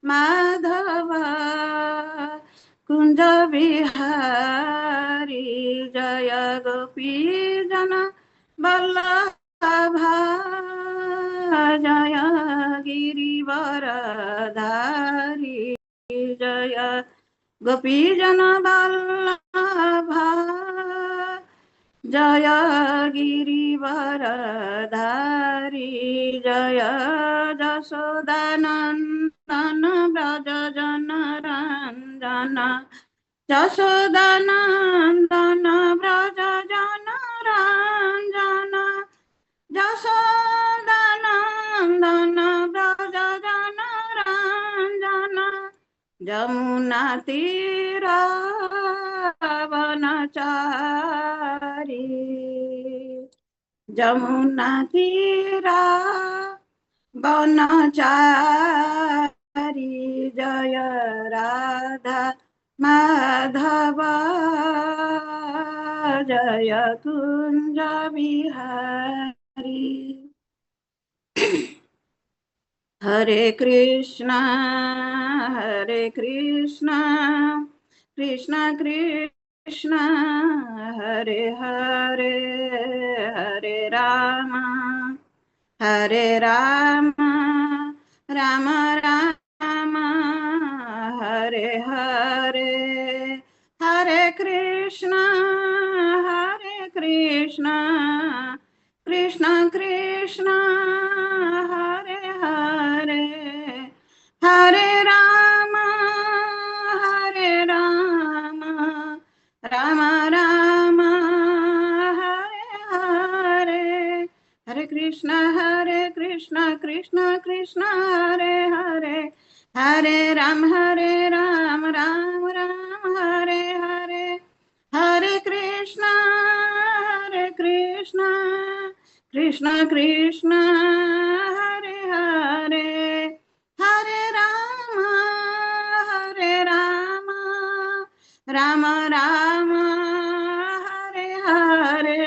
माधव कुंज बिहारी जय गोपी जन वल्लभा जय गिरिवरधारी जय गोपी जन वल्लभा जय गिरिवरधारी जय जशोदानन्दन व्रज जनरञ्जन जशोदानन्दन व्रज जनरञ्जन जशोदानन्दन व्रज जनरञ्जन जमुना तीरावनचारी जमुना तीरा वनचारी जय राधा माधव जय कुंज बिहारी। हरे कृष्णा कृष्ण कृष्ण हरे हरे हरे राम राम राम हरे हरे हरे कृष्ण कृष्ण कृष्ण हरे हरे हरे राम राम राम हरे हरे हरे कृष्ण कृष्ण कृष्ण हरे हरे हरे राम राम राम हरे हरे हरे कृष्ण कृष्ण कृष्ण हरे हरे हरे राम राम राम हरे हरे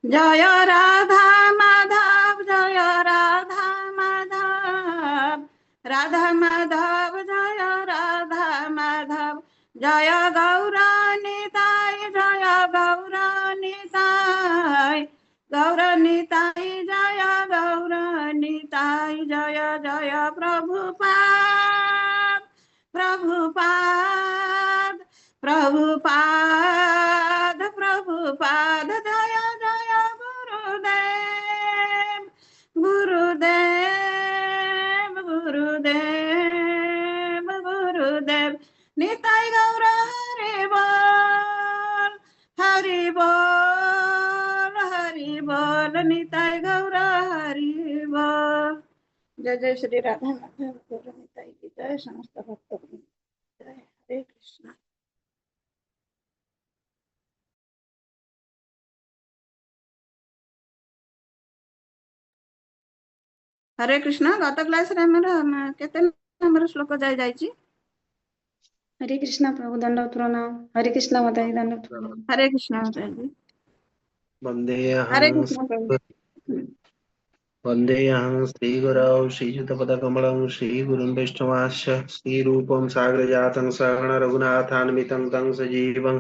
जय राधा माधव जय राधा माधव राधा माधव जय राधा माधव जय गौरानिताय जय गौरानिताय गौरानिताय जय गौरानिताय जय जय प्रभुपाद प्रभुपाद प्रभुपाद प्रभुपाद जय जय गुरुदेव गुरुदेव गुरुदेव गुरुदेव निताय गौर हरि बोल निताय गौर हरि बोल। जय जय श्री राधा माधव गौर निताय की जय। समस्त भक्त जय। हरे कृष्ण। हरे कृष्ण। गत क्लास रे हमर केते नंबर श्लोक जाय जायछि? हरे कृष्णा प्रभु दंडवत प्रणाम। हरे कृष्णा माता जी दंडवत प्रणाम। हरे कृष्ण माता जी। हरे कृष्ण प्रभु। वन्देऽहं श्रीगुरौ श्रीयुतपदकमलं श्रीगुरुं वैष्णवांश्च श्रीरूपं साग्रजातं सहगण रघुनाथान्वितं तं सजीवं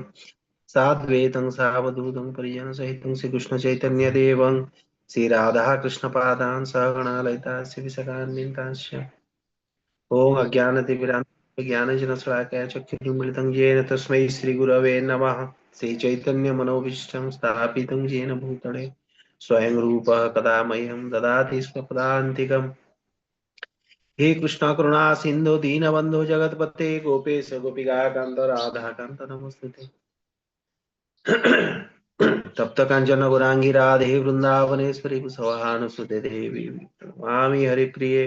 साद्वैतं सावधूतं परिजनसहितं श्रीकृष्णचैतन्यदेवं श्रीराधाकृष्णपादान् सहगणा ललिता श्रीविशाखान्वितांश्च ॐ अज्ञानतिमिरान्धस्य ज्ञानजनशलाकया चक्षुरुन्मिलितं येन तस्मै श्रीगुरवे नमः। श्रीचैतन्यमनोभीष्टं स्थापितं येन भूतले स्वयं रूपः कदा मह्यं ददाति स्वपदान्तिकम्। हे कृष्ण करुणा सिन्धु दीनबन्धु जगत्पते गोपेश गोपिकाकान्त राधाकान्त नमोस्तुते। तप्त कांचन गौरांगी राधे वृंदावनेश्वरी कुशवाहानुसुते देवी नमामि हरिप्रिये।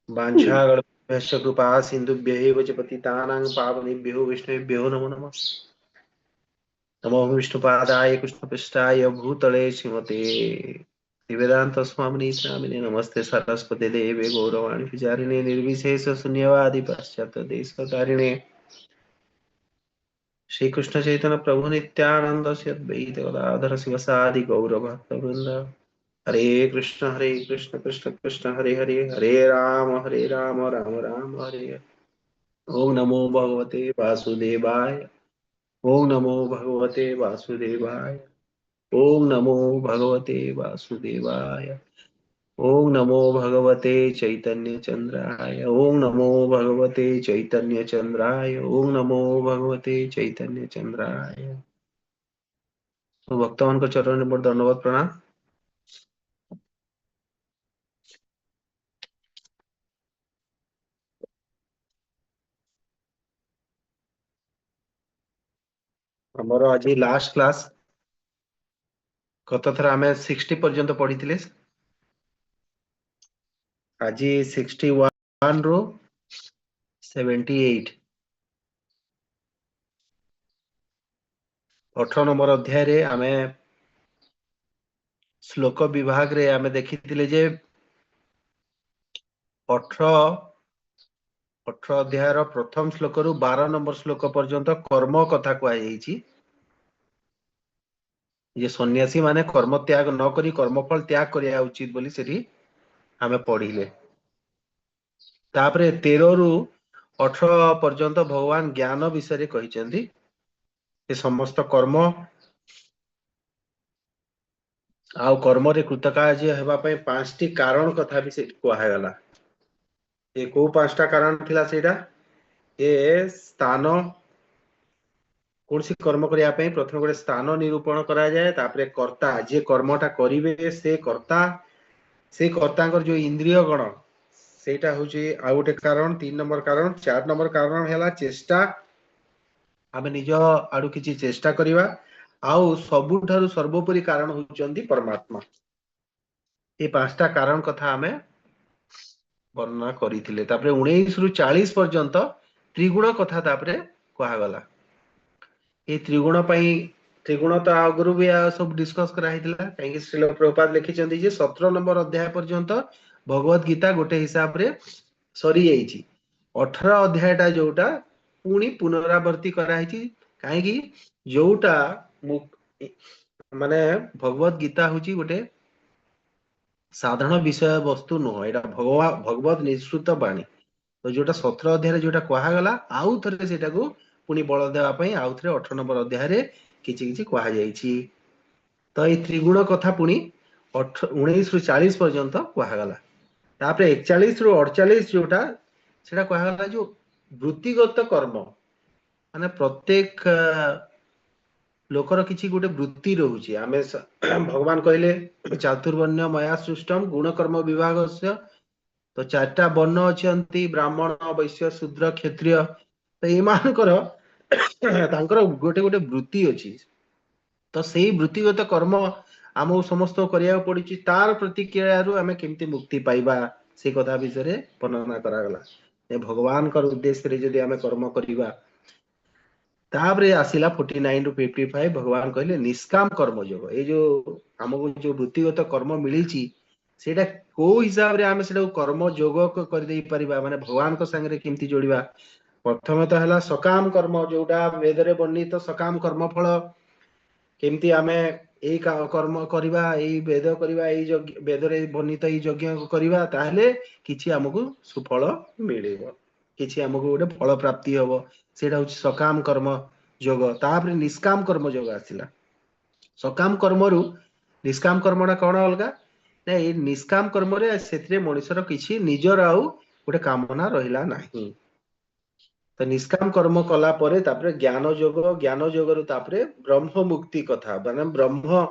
वाञ्छागणभ्यश्च कृपा सिन्धुभ्यैव च पतितानां पावनेभ्यो विष्णुभ्यो नमो नमः। नमो विष्णुपादाय कृष्णपृष्ठाय भूतले श्रीमते वेदांत स्वामिने नामिने नमस्ते सरस्वती देवे गौरवाणी विचारिणे निर्विशेष शून्यवादी पाश्चात्य देशकारिणे श्री कृष्ण चैतन्य प्रभु नित्यानंद श्री अद्वैत गदाधर शिवसादि गौर भक्त वृंद। हरे कृष्ण कृष्ण कृष्ण हरे हरे, हरे राम राम राम हरे हरे। ओम नमो भगवते वासुदेवाय। ओम नमो भगवते वासुदेवाय। ओम नमो भगवते वासुदेवाय। ओम नमो भगवते चैतन्य चंद्राय। ओम नमो भगवते चैतन्य चंद्राय। ओम नमो भगवते चैतन्य चंद्राय। तो भक्तमान को चरण में दंडवत प्रणाम। हमर आज लास्ट क्लास गत थर आम 60 पर्यंत पढ़ी। आज 61 रो 78 18 नंबर अध्याय रे आमे श्लोक विभाग रे आमे देखिथिले जे 18 अध्याय प्रथम श्लोक रु 12 नंबर श्लोक पर्यंत कर्म कथा कहुई। जे सन्यासी माने कर्म त्याग न करी कर्मफल त्याग करिया उचित बोली सेठी आमे पढ़िले। तापरे 13 रु 18 पर्यंत भगवान ज्ञान विषय कहिसेंती। ए समस्त कर्म आउ कर्म रे कृतकार्य हेबा पई 5टी कारण कथा भी से कहगला। ये को 5टा कारण थिला सेटा ए स्थान कौन सी कर्म करिया पई प्रथम गोटे स्थान निरूपण करा जाए, तापरे कर्ता जे कर्मटा करिवे से कर्तांकर जो इंद्रिय गण सेटा होची आ गोटे कारण। 3 नंबर कारण। 4 नंबर कारण हैला चेष्टा, आमे निज आडू किछि चेष्टा करिवा। आउ सबुठारु सर्वोपरि कारण होचंदी परमात्मा। ये 5टा कारण कथा आमे वर्णना करिथिले। तापरे 19 रु 40 पर्यंत त्रिगुण कथा तापरे कहगला। ये त्रिगुण पई त्रिगुण तो आगुरु भी सब डिस्कस करा हितला। काहे श्रील प्रभुपाद लिखिचंदी जे 17 नंबर अध्याय पर्यंत भगवत गीता गोटे हिसाब रे सरी जाइछि। 18 अध्यायटा जोटा पुणी पुनरावर्ती करा हिछि। काहे कि जोटा माने भगवत गीता होची गोटे साधारण विषय वस्तु नुह, एटा भगवत निश्रुत बाणी। तो जोटा 17 अध्याय रे जोटा कहगला आउ थरे सेटा को पुणी बल देवा पई आउ थरे 18 नंबर अध्याय रे किछि किछि कहा जाइछि। तो ये त्रिगुण कथा पुणी 19 रु 40 पर्यंत कहगला। तापरे 41 रु 48 जोटा सेटा कहगला जो वृत्तिगत कर्म माने प्रत्येक लोकर किछि गोटे वृत्ति रहउछि। आमे भगवान कहले चातुर्वण्य मया सृष्टम गुण कर्म विभागस्य। तो 4टा वर्ण अछंती ब्राह्मण वैश्य शूद्र क्षत्रिय। तो एमानकर तांकर गोटे गोटे वृत्ति अछि। तो सेही वृत्तिगत कर्म आम समस्त करिया पड़िछि। तार प्रतिक्रिया रु आमे केमति मुक्ति पाइबा से कथा विषय रे वर्णना करागला। ए भगवान कर उद्देश्य रे यदि आमे कर्म करिबा। तापरे आसिला 49 रु 55 भगवान कहले निष्काम कर्म योग। ए जो हमको जो वृत्तिगत कर्म मिलिछि सेटा को हिसाब रे आमे सेटा कर्म योग कर देई परिबा, माने भगवान को संग रे केमति जोड़िबा। प्रथम तो हला सकाम कर्म जोटा वेद रे वर्णित सकाम कर्म फल केमती आमे एई कर्म करिबा, एई वेद करिबा, एई वेद रे वर्णित एई यज्ञ करिबा ताहले किछि हमकु सुफल मिलिबो, किछि हमकु गोटे फल प्राप्ति हबो। सेटा होछि सकाम कर्म योग। तापरे निष्काम कर्म योग आसिला। सकाम कर्म रु निष्काम कर्मटा कोन अलगा ना, ए निष्काम कर्म रे सेथिरे मनुष्यर किछि निजर आउ गोटे कामना रहिला नाही। तो निष्काम कर्म कला परे तापरे ज्ञान योग रु तापरे ब्रह्म मुक्ति कथा माने ब्रह्म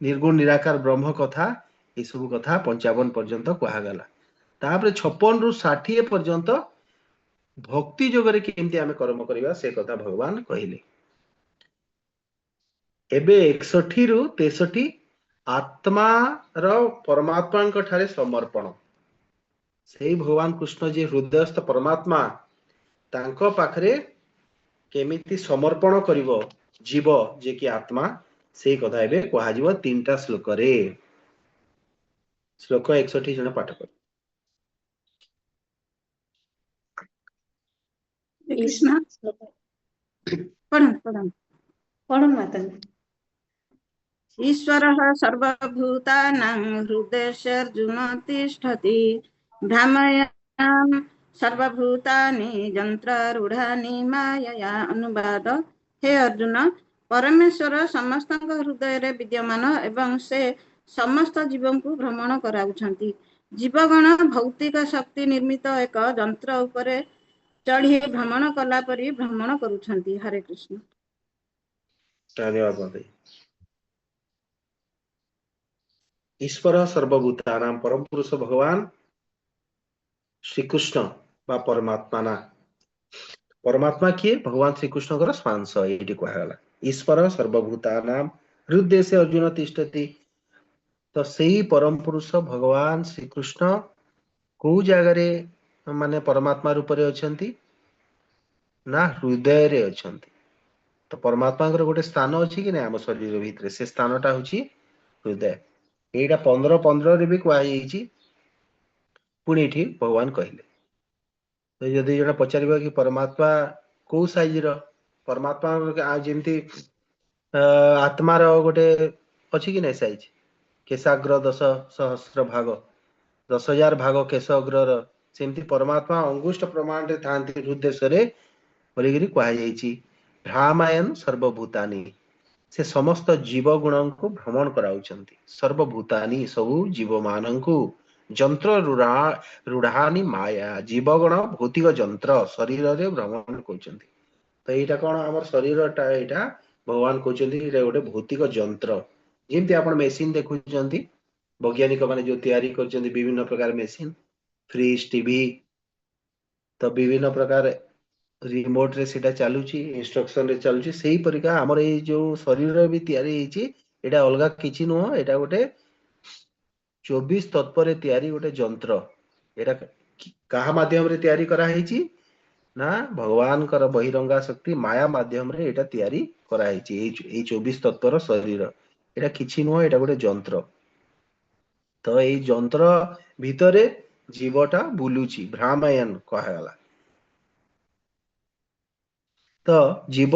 निर्गुण निराकार ब्रह्म कथा ए सब कथा 55 पर्यंत कहगला। तापरे 56 रु 60 पर्यंत भक्ति जोगरे केमती आमे कर्म करिबा से कथा भगवान कहिले। एबे 61 रु 63 आत्मा रो परमात्मा ठारे समर्पण। सेही भगवान कृष्ण जे हृदयस्थ परमात्मा तांको पाखरे केमिति समर्पण करिवो जीव जे कि आत्मा से कथा एबे कहा जीवो 3टा श्लोक रे। श्लोक 61 जण पाठ कर। कृष्ण श्लोक पढ़न पढ़न। पढ़ो माता। ईश्वरः सर्वभूतानां हृदयेऽर्जुन तिष्ठति भ्रामयां सर्वभूतानि यन्त्रारूढानि मायया। अनुवाद। हे अर्जुन, परमेश्वर ସମସ୍ତଙ୍କ ହୃଦୟରେ ବିଦ୍ୟମାନ ଏବଂ ସେ ସମସ୍ତ ଜୀବଙ୍କୁ ଭ୍ରମଣ କରାଉଛନ୍ତି। ଜୀବଗଣ ଭୌତିକ ଶକ୍ତି ନିର୍ମିତ ଏକ ଯନ୍ତ୍ର ଉପରେ ଚଢ଼ି ଭ୍ରମଣ କଲା ପରି ଭ୍ରମଣ କରୁଛନ୍ତି। ହରେ କୃଷ୍ଣ। ଧନ୍ୟବାଦ ମାତାଜୀ। ଈଶ୍ୱର ସର୍ବଭୂତାନାଂ ପରମ ପୁରୁଷ ଭଗବାନ ଶ୍ରୀକୃଷ୍ଣ ବା ପରମାତ୍ମା ନା ପରମାତ୍ମା କିଏ? ଭଗବାନ ଶ୍ରୀକୃଷ୍ଣଙ୍କର ସ୍ୱାଂଶ ଏଇଠି କୁହାଗଲା। ଈଶ୍ୱର ସର୍ବଭୂତାନାଂ ହୃଦୟେ ଅର୍ଜୁନ ତିଷ୍ଠତି। ତ ସେଇ ପରମ ପୁରୁଷ ଭଗବାନ ଶ୍ରୀକୃଷ୍ଣ କୋଉ ଜାଗାରେ ମାନେ ପରମାତ୍ମା ରୂପରେ ଅଛନ୍ତି? ନା ହୃଦୟରେ ଅଛନ୍ତି। ତ ପରମାତ୍ମାଙ୍କର ଗୋଟେ ସ୍ଥାନ ଅଛି କି ନାଇଁ ଆମ ଶରୀର ଭିତରେ? ସେ ସ୍ଥାନଟା ହଉଛି ହୃଦୟ। ଏଇଟା 15:15 ବି କୁହାଯାଇଛି। ପୁଣି ଏଠି ଭଗବାନ କହିଲେ। ତ ଯଦି ଜଣେ ପଚାରିବ କି ପରମାତ୍ମା କୋଉ ସାଇଜର? ପରମାତ୍ମା ଯେମିତି ଆତ୍ମାର ଗୋଟେ ଅଛି କି ନାଇଁ ସାଇଜ? କେଶାଗ୍ର 10,000 ଭାଗ, 10,000 ଭାଗ କେଶ ଅଗ୍ରର, ସେମିତି ପରମାତ୍ମା ଅଙ୍ଗୁଷ୍ଠ ପ୍ରମାଣରେ ଥାନ୍ତି ହୃଦୟରେ ବୋଲିକିରି କୁହାଯାଇଛି। ଭ୍ରାମାୟନ୍ ସର୍ବଭୂତାନି, ସେ ସମସ୍ତ ଜୀବ ଗୁଣଙ୍କୁ ଭ୍ରମଣ କରାଉଛନ୍ତି। ସର୍ବଭୂତାନି, ସବୁ ଜୀବ ମାନଙ୍କୁ। ଯନ୍ତ୍ର ରୂଢାନି ମାୟା, ଜୀବଗଣ ଭୌତିକ ଯନ୍ତ୍ର ଶରୀରରେ ଭ୍ରମଣ କରୁଛନ୍ତି। ତ ଏଇଟା କଣ? ଆମର ଶରୀରଟା ଏଇଟା ଭଗବାନ କହୁଛନ୍ତି ଏଇଟା ଗୋଟେ ଭୌତିକ ଯନ୍ତ୍ର। ଯେମିତି ଆପଣ ମେସିନ ଦେଖୁଛନ୍ତି, ବୈଜ୍ଞାନିକ ମାନେ ଯୋଉ ତିଆରି କରିଛନ୍ତି ବିଭିନ୍ନ ପ୍ରକାର ମେସିନ, ଫ୍ରିଜ, ଟିଭି, ତ ବିଭିନ୍ନ ପ୍ରକାର ରିମୋଟ ରେ ସେଟା ଚାଲୁଛି, ଇନଷ୍ଟ୍ରକ୍ସନ ରେ ଚାଲୁଛି। ସେଇ ପରିକା ଆମର ଏଇ ଯୋଉ ଶରୀର ବି ତିଆରି ହେଇଛି, ଏଇଟା ଅଲଗା କିଛି ନୁହଁ, ଏଇଟା ଗୋଟେ 24 ତତ୍ପରେ ତିଆରି ଗୋଟେ ଯନ୍ତ୍ର। ଏଇଟା କାହା ମାଧ୍ୟମରେ ତିଆରି କରାହେଇଛି? ନା ଭଗବାନଙ୍କର ବହିରଙ୍ଗା ଶକ୍ତି ମାୟା ମାଧ୍ୟମରେ ଏଇଟା ତିଆରି କରାହେଇଛି। ଏଇ 24 ତତ୍ଵର ଶରୀର ଏଇଟା କିଛି ନୁହଁ, ଏଇଟା ଗୋଟେ ଯନ୍ତ୍ର। ତ ଏଇ ଯନ୍ତ୍ର ଭିତରେ ଜୀବଟା ବୁଲୁଛି, ଭ୍ରାମାୟନ କୁହାଗଲା। ତ ଜୀବ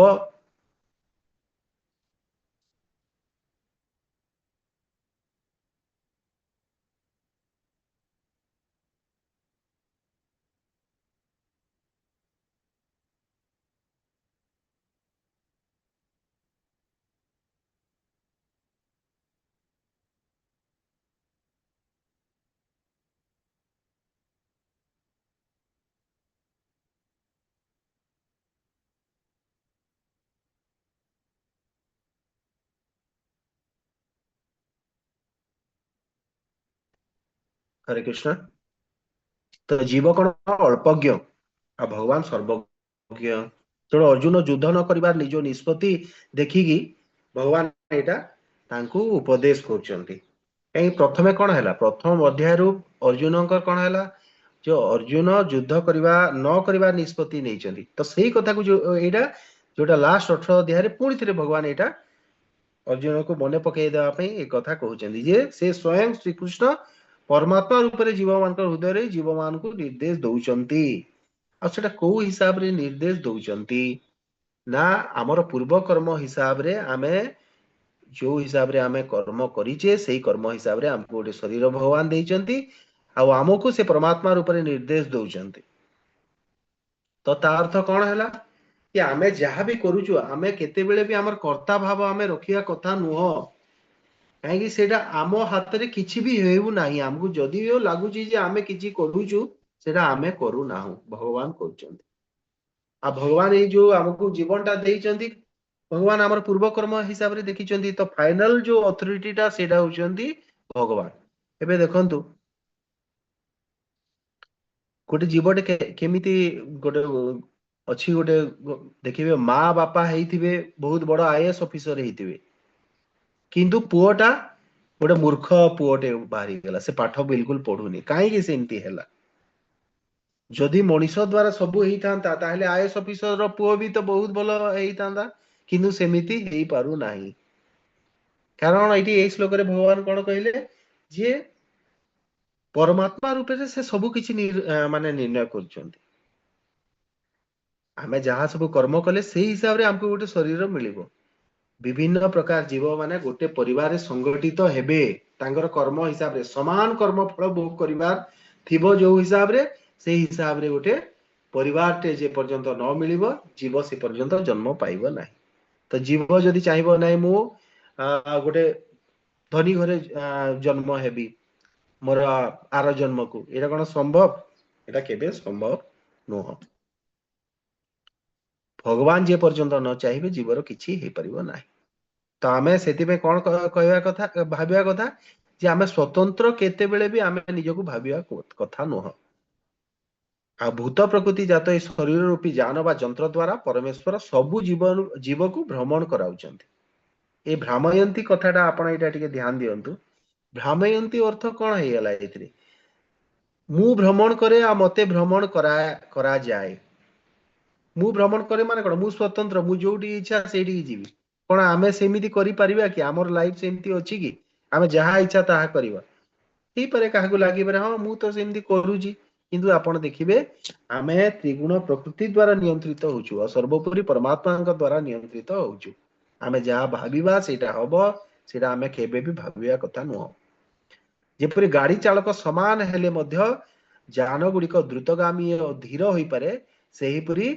ହରେ କୃଷ୍ଣ। ତ ଜୀବ କଣ ଅଳ୍ପଜ୍ଞ ଆଉ ଭଗବାନ ସର୍ବଜ୍ଞ। ତେଣୁ ଅର୍ଜୁନ ଯୁଦ୍ଧ ନ କରିବାର ନିଜ ନିଷ୍ପତ୍ତି ଦେଖିକି ଭଗବାନ ଏଇଟା ତାଙ୍କୁ ଉପଦେଶ କରୁଛନ୍ତି। କାହିଁକି ପ୍ରଥମେ କଣ ହେଲା? ପ୍ରଥମ ଅଧ୍ୟାୟରୁ ଅର୍ଜୁନଙ୍କର କଣ ହେଲା? ଯେ ଅର୍ଜୁନ ଯୁଦ୍ଧ କରିବା ନ କରିବା ନିଷ୍ପତ୍ତି ନେଇଛନ୍ତି। ତ ସେଇ କଥାକୁ ଏଇଟା ଯୋଉଟା ଲାଷ୍ଟ 18 ଅଧ୍ୟାୟରେ ପୁଣି ଥରେ ଭଗବାନ ଏଇଟା ଅର୍ଜୁନକୁ ମନେ ପକେଇ ଦେବା ପାଇଁ ଏ କଥା କହୁଛନ୍ତି ଯେ ସେ ସ୍ୱୟଂ ଶ୍ରୀକୃଷ୍ଣ ପରମାତ୍ମା ରୂପରେ ଜୀବମାନଙ୍କ ହୃଦୟରେ ଜୀବମାନଙ୍କୁ ନିର୍ଦ୍ଦେଶ ଦଉଛନ୍ତି। ଆଉ ସେଟା କୋଉ ହିସାବରେ ନିର୍ଦ୍ଦେଶ ଦଉଛନ୍ତି? ନା ଆମର ପୂର୍ବ କର୍ମ ହିସାବରେ ଆମେ ଯୋଉ ହିସାବରେ ଆମେ କର୍ମ କରିଛେ ସେଇ କର୍ମ ହିସାବରେ ଆମକୁ ଗୋଟେ ଶରୀର ଭଗବାନ ଦେଇଛନ୍ତି, ଆଉ ଆମକୁ ସେ ପରମାତ୍ମା ରୂପରେ ନିର୍ଦ୍ଦେଶ ଦଉଛନ୍ତି। ତ ତା ଅର୍ଥ କଣ ହେଲା? କି ଆମେ ଯାହା ବି କରୁଛୁ, ଆମେ କେତେବେଳେ ବି ଆମର କର୍ତ୍ତା ଭାବ ଆମେ ରଖିବା କଥା ନୁହଁ। କାହିଁକି? ସେଇଟା ଆମ ହାତରେ କିଛି ବି ହେଉନାହିଁ। ଆମକୁ ଯଦି ବି ଲାଗୁଛି ଯେ ଆମେ କିଛି କରୁଛୁ, ସେଇଟା ଆମେ କରୁନାହୁଁ, ଭଗବାନ କରୁଛନ୍ତି। ଆଉ ଭଗବାନ ଏଇ ଯୋଉ ଆମକୁ ଜୀବନଟା ଦେଇଛନ୍ତି, ଭଗବାନ ଆମର ପୂର୍ବ କର୍ମ ହିସାବରେ ଦେଖିଛନ୍ତି। ତ ଫାଇନାଲ ଯୋଉ ଅଥରିଟିଟା ସେଇଟା ହଉଛନ୍ତି ଭଗବାନ। ଏବେ ଦେଖନ୍ତୁ, ଗୋଟେ ଜୀବଟେ କେମିତି ଗୋଟେ ଅଛି, ଗୋଟେ ଦେଖିବେ ମା ବାପା ହେଇଥିବେ, ବହୁତ ବଡ IAS ଅଫିସର ହେଇଥିବେ, କିନ୍ତୁ ପୁଅଟା ଗୋଟେ ମୂର୍ଖ ପୁଅଟେ ବାହାରିଗଲା, ସେ ପାଠ ବିଲକୁଲ ପଢୁନି। କାହିଁକି ସେମିତି ହେଲା? ଯଦି ମଣିଷ ଦ୍ଵାରା ସବୁ ହେଇଥାନ୍ତା ତାହେଲେ IAS ଅଫିସର ପୁଅ ବି ତ ବହୁତ ଭଲ ହେଇଥାନ୍ତା, କିନ୍ତୁ ସେମିତି ହେଇପାରୁନାହିଁ। କାରଣ ଏଇଠି ଏଇ ଶ୍ଲୋକରେ ଭଗବାନ କଣ କହିଲେ? ଯେ ପରମାତ୍ମା ରୂପରେ ସେ ସବୁ କିଛି ମାନେ ନିର୍ଣ୍ଣୟ କରୁଛନ୍ତି। ଆମେ ଯାହା ସବୁ କର୍ମ କଲେ ସେଇ ହିସାବରେ ଆମକୁ ଗୋଟେ ଶରୀର ମିଳିବ। विभिन्न प्रकार जीव माने गोटे परिवार संगठित हेबे तांकर कर्म हिसाब रे समान कर्म फल भोग करिवार थिबो जो हिसाब रे से हिसाब रे गोटे परिवार टे जे पर्यंत न मिलिबो जीव से पर्यंत जन्म पाइबो नाही तो जीव जदि चाहिबो नाही मु गोटे धनी घरे जन्म हेबी मोर आर जन्म को एटा कोन संभव एटा केबे संभव नुह भगवान जे पर्यंत न चाहिए जीवर किछि हे परिबो नाही तो आमे सेति पे कोन कहवा कथा भाबिया कथा जे आमे स्वतंत्र केते बेले भी आमे निजको भाबिया कथा नुह आ भूत प्रकृति जात ए शरीर रूपी जान बा जंत्र द्वारा परमेश्वर सबु जीव को भ्रमण कराउचंती ए भ्रामयंती कथाटा आपण एटा टिके ध्यान दियंतु भ्रामयंती अर्थ कोन हे गेला एथिरे मु भ्रमण करे आ मते भ्रमण करा जाए मु भ्रमण करे माने कोन मु स्वतंत्र मु जोटी इच्छा सेठी जीवी कोन आमे सेमिति करि परिबा कि हमर लाइफ सेमिति अछि कि आमे जहा इच्छा ताहा करिबा ही परे काहकु लागि परे हां मु तो सेमिति करूजी किंतु आपण देखिबे आमे त्रिगुण प्रकृति द्वारा नियंत्रित होछु और सर्वोपरि परमात्मा द्वारा नियंत्रित होछु आमे जहा भाबिबा सेटा हबो सेटा आमे केबे भी भाबिया कथा नुह जेपरि गाड़ी चालक समान हेले मध्य जान गुड़िक द्रुतगामी और धीर होई पारे सेहीपरि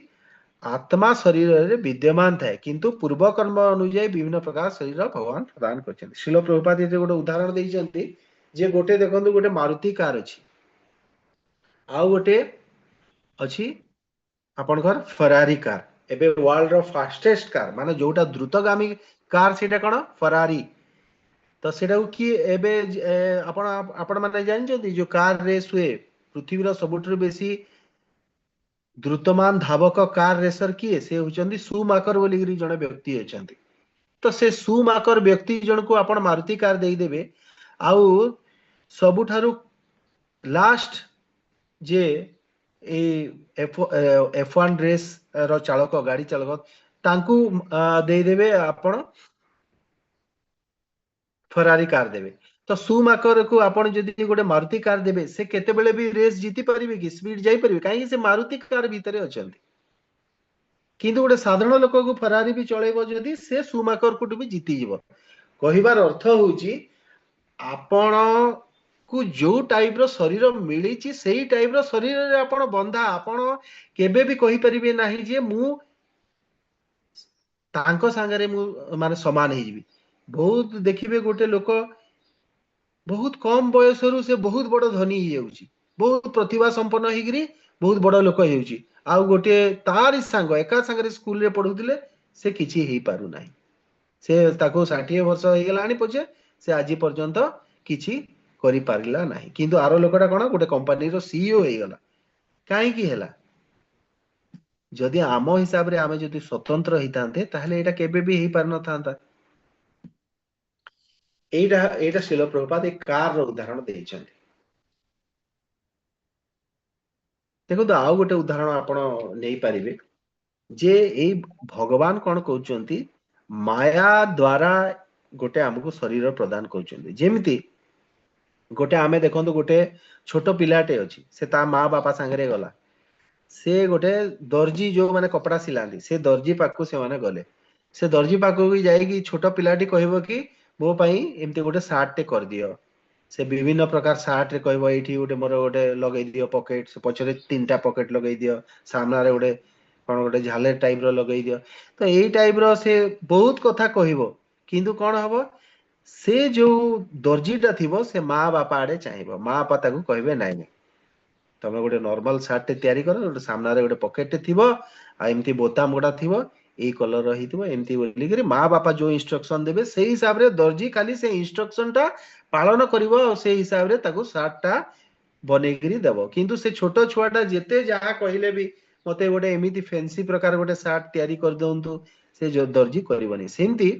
आत्मा शरीर रे विद्यमान थाए किंतु पूर्व कर्म अनुଯାयी विभिन्न प्रकार शरीर भगवान प्रदान करछन्ति श्रील प्रभुपाद जे गोटे उदाहरण दैछन्ति जे गोटे देखंतु गोटे मारुति कार अछि आउ गोटे अछि आपनकर फरारी कार एबे वर्ल्ड रो फास्टेस्ट कार माने जोटा द्रुतगामी कार सेटा कोन फरारी तो सेटा कि एबे आपण माने जानछन्ति जो कार रेस हुए पृथ्वी रो सबुठु बेसी द्रुतमान धावक कार रेसर किए से होचंदी सुमाकर बोली जने व्यक्ति अछंती तो से सुमाकर व्यक्ति जन को आपण मारुति कार देई देबे आउ सबुठारु लास्ट जे F1 रेस रो चालक गाड़ी चालक तांकू देई देबे आपण फरारी कार देबे तो सुमाकर को आपण जदि गोटे मारुति कार देबे से केते बेले भी रेस जीति परिबे कि स्पीड जाई परिबे काहे से मारुति कार भीतर अछंती किंतु गोटे साधारण लोक को फरारी भी चलेबो जदि से सुमाकर को भी जीति जीवो कहिबार अर्थ होउची आपण को जो टाइप रो शरीर मिली सेही टाइप रो शरीर रे आपण बंधा आपण केबे भी कहि परिबे नाही जे मु तांको संगरे मु माने समान हे जीवी बहुत देखिबे गोटे लोक बहुत कम बयस रु से बहुत बड़ धनी ही जाउची बहुत प्रतिभा संपन्न हिगिरी बहुत बड़ लोक हेउची आ गोटे तार संग एका संगरे स्कूल रे पढुतिले से किछि हेई पारु नाही से ताको 60 वर्ष हे गेलानी पछे से आजि पर्यंत किछि करि पारिला नाही किंतु आरो लोकटा कोन गोटे कंपनी रो सीईओ हे गेला काहे की हेला जदि आम हिसाब रे आमे जदि स्वतंत्र हितांते ताहले एटा केबे भी हेई पार न थांता एटा श्रील प्रभुपाद एक कार रो उदाहरण देइछन्ति देखो तो आउ गोटे उदाहरण आपण नै पारिबे जे ए भगवान कोन कहउचन्ति माया द्वारा गोटे हमको शरीर प्रदान करउचन्ति जेमिति गोटे आमे देखंतु गोटे छोटो पिलाटे अछि से ता मां बापा संगरे गला से गोटे दर्जी जो माने कपड़ा सिलांती से दर्जी पाखु से माने गले से दर्जी पाखु की जाई कि छोटो पिलाटी कहबो कि मो पई एमते गोटे शर्ट टे कर दियो से विभिन्न प्रकार शर्ट रे कहबो एठी गोटे मोर गोटे लगै दियो पॉकेट से पछरे तीनटा पॉकेट लगै दियो सामना रे गोटे कोन गोटे झालर टाइप रो लगै दियो तो एई टाइप रो से बहुत कथा कहबो किंतु कोन हबो से जो दर्जीटा थिबो से मां बापा आडे चाहिबो मां बापा ताकू कहबे नाही तमे गोटे नॉर्मल शर्ट टे तयारी करो गोटे सामना रे गोटे पॉकेट टे थिबो आ एमती बोताम गोटा थिबो ए कलर रही थिबो एमती बोली करी मां बापा जो इंस्ट्रक्शन देबे सेही हिसाब रे दर्जी खाली से इंस्ट्रक्शन टा पालन करिवो से हिसाब रे ताकू शर्ट टा बनै करी देबो किंतु से छोटो छुआटा जेते जहा कहिले भी मते गोटे एमिति फैंसी प्रकार गोटे शर्ट तयारी कर दउंतु से जो दर्जी करबनी सेमती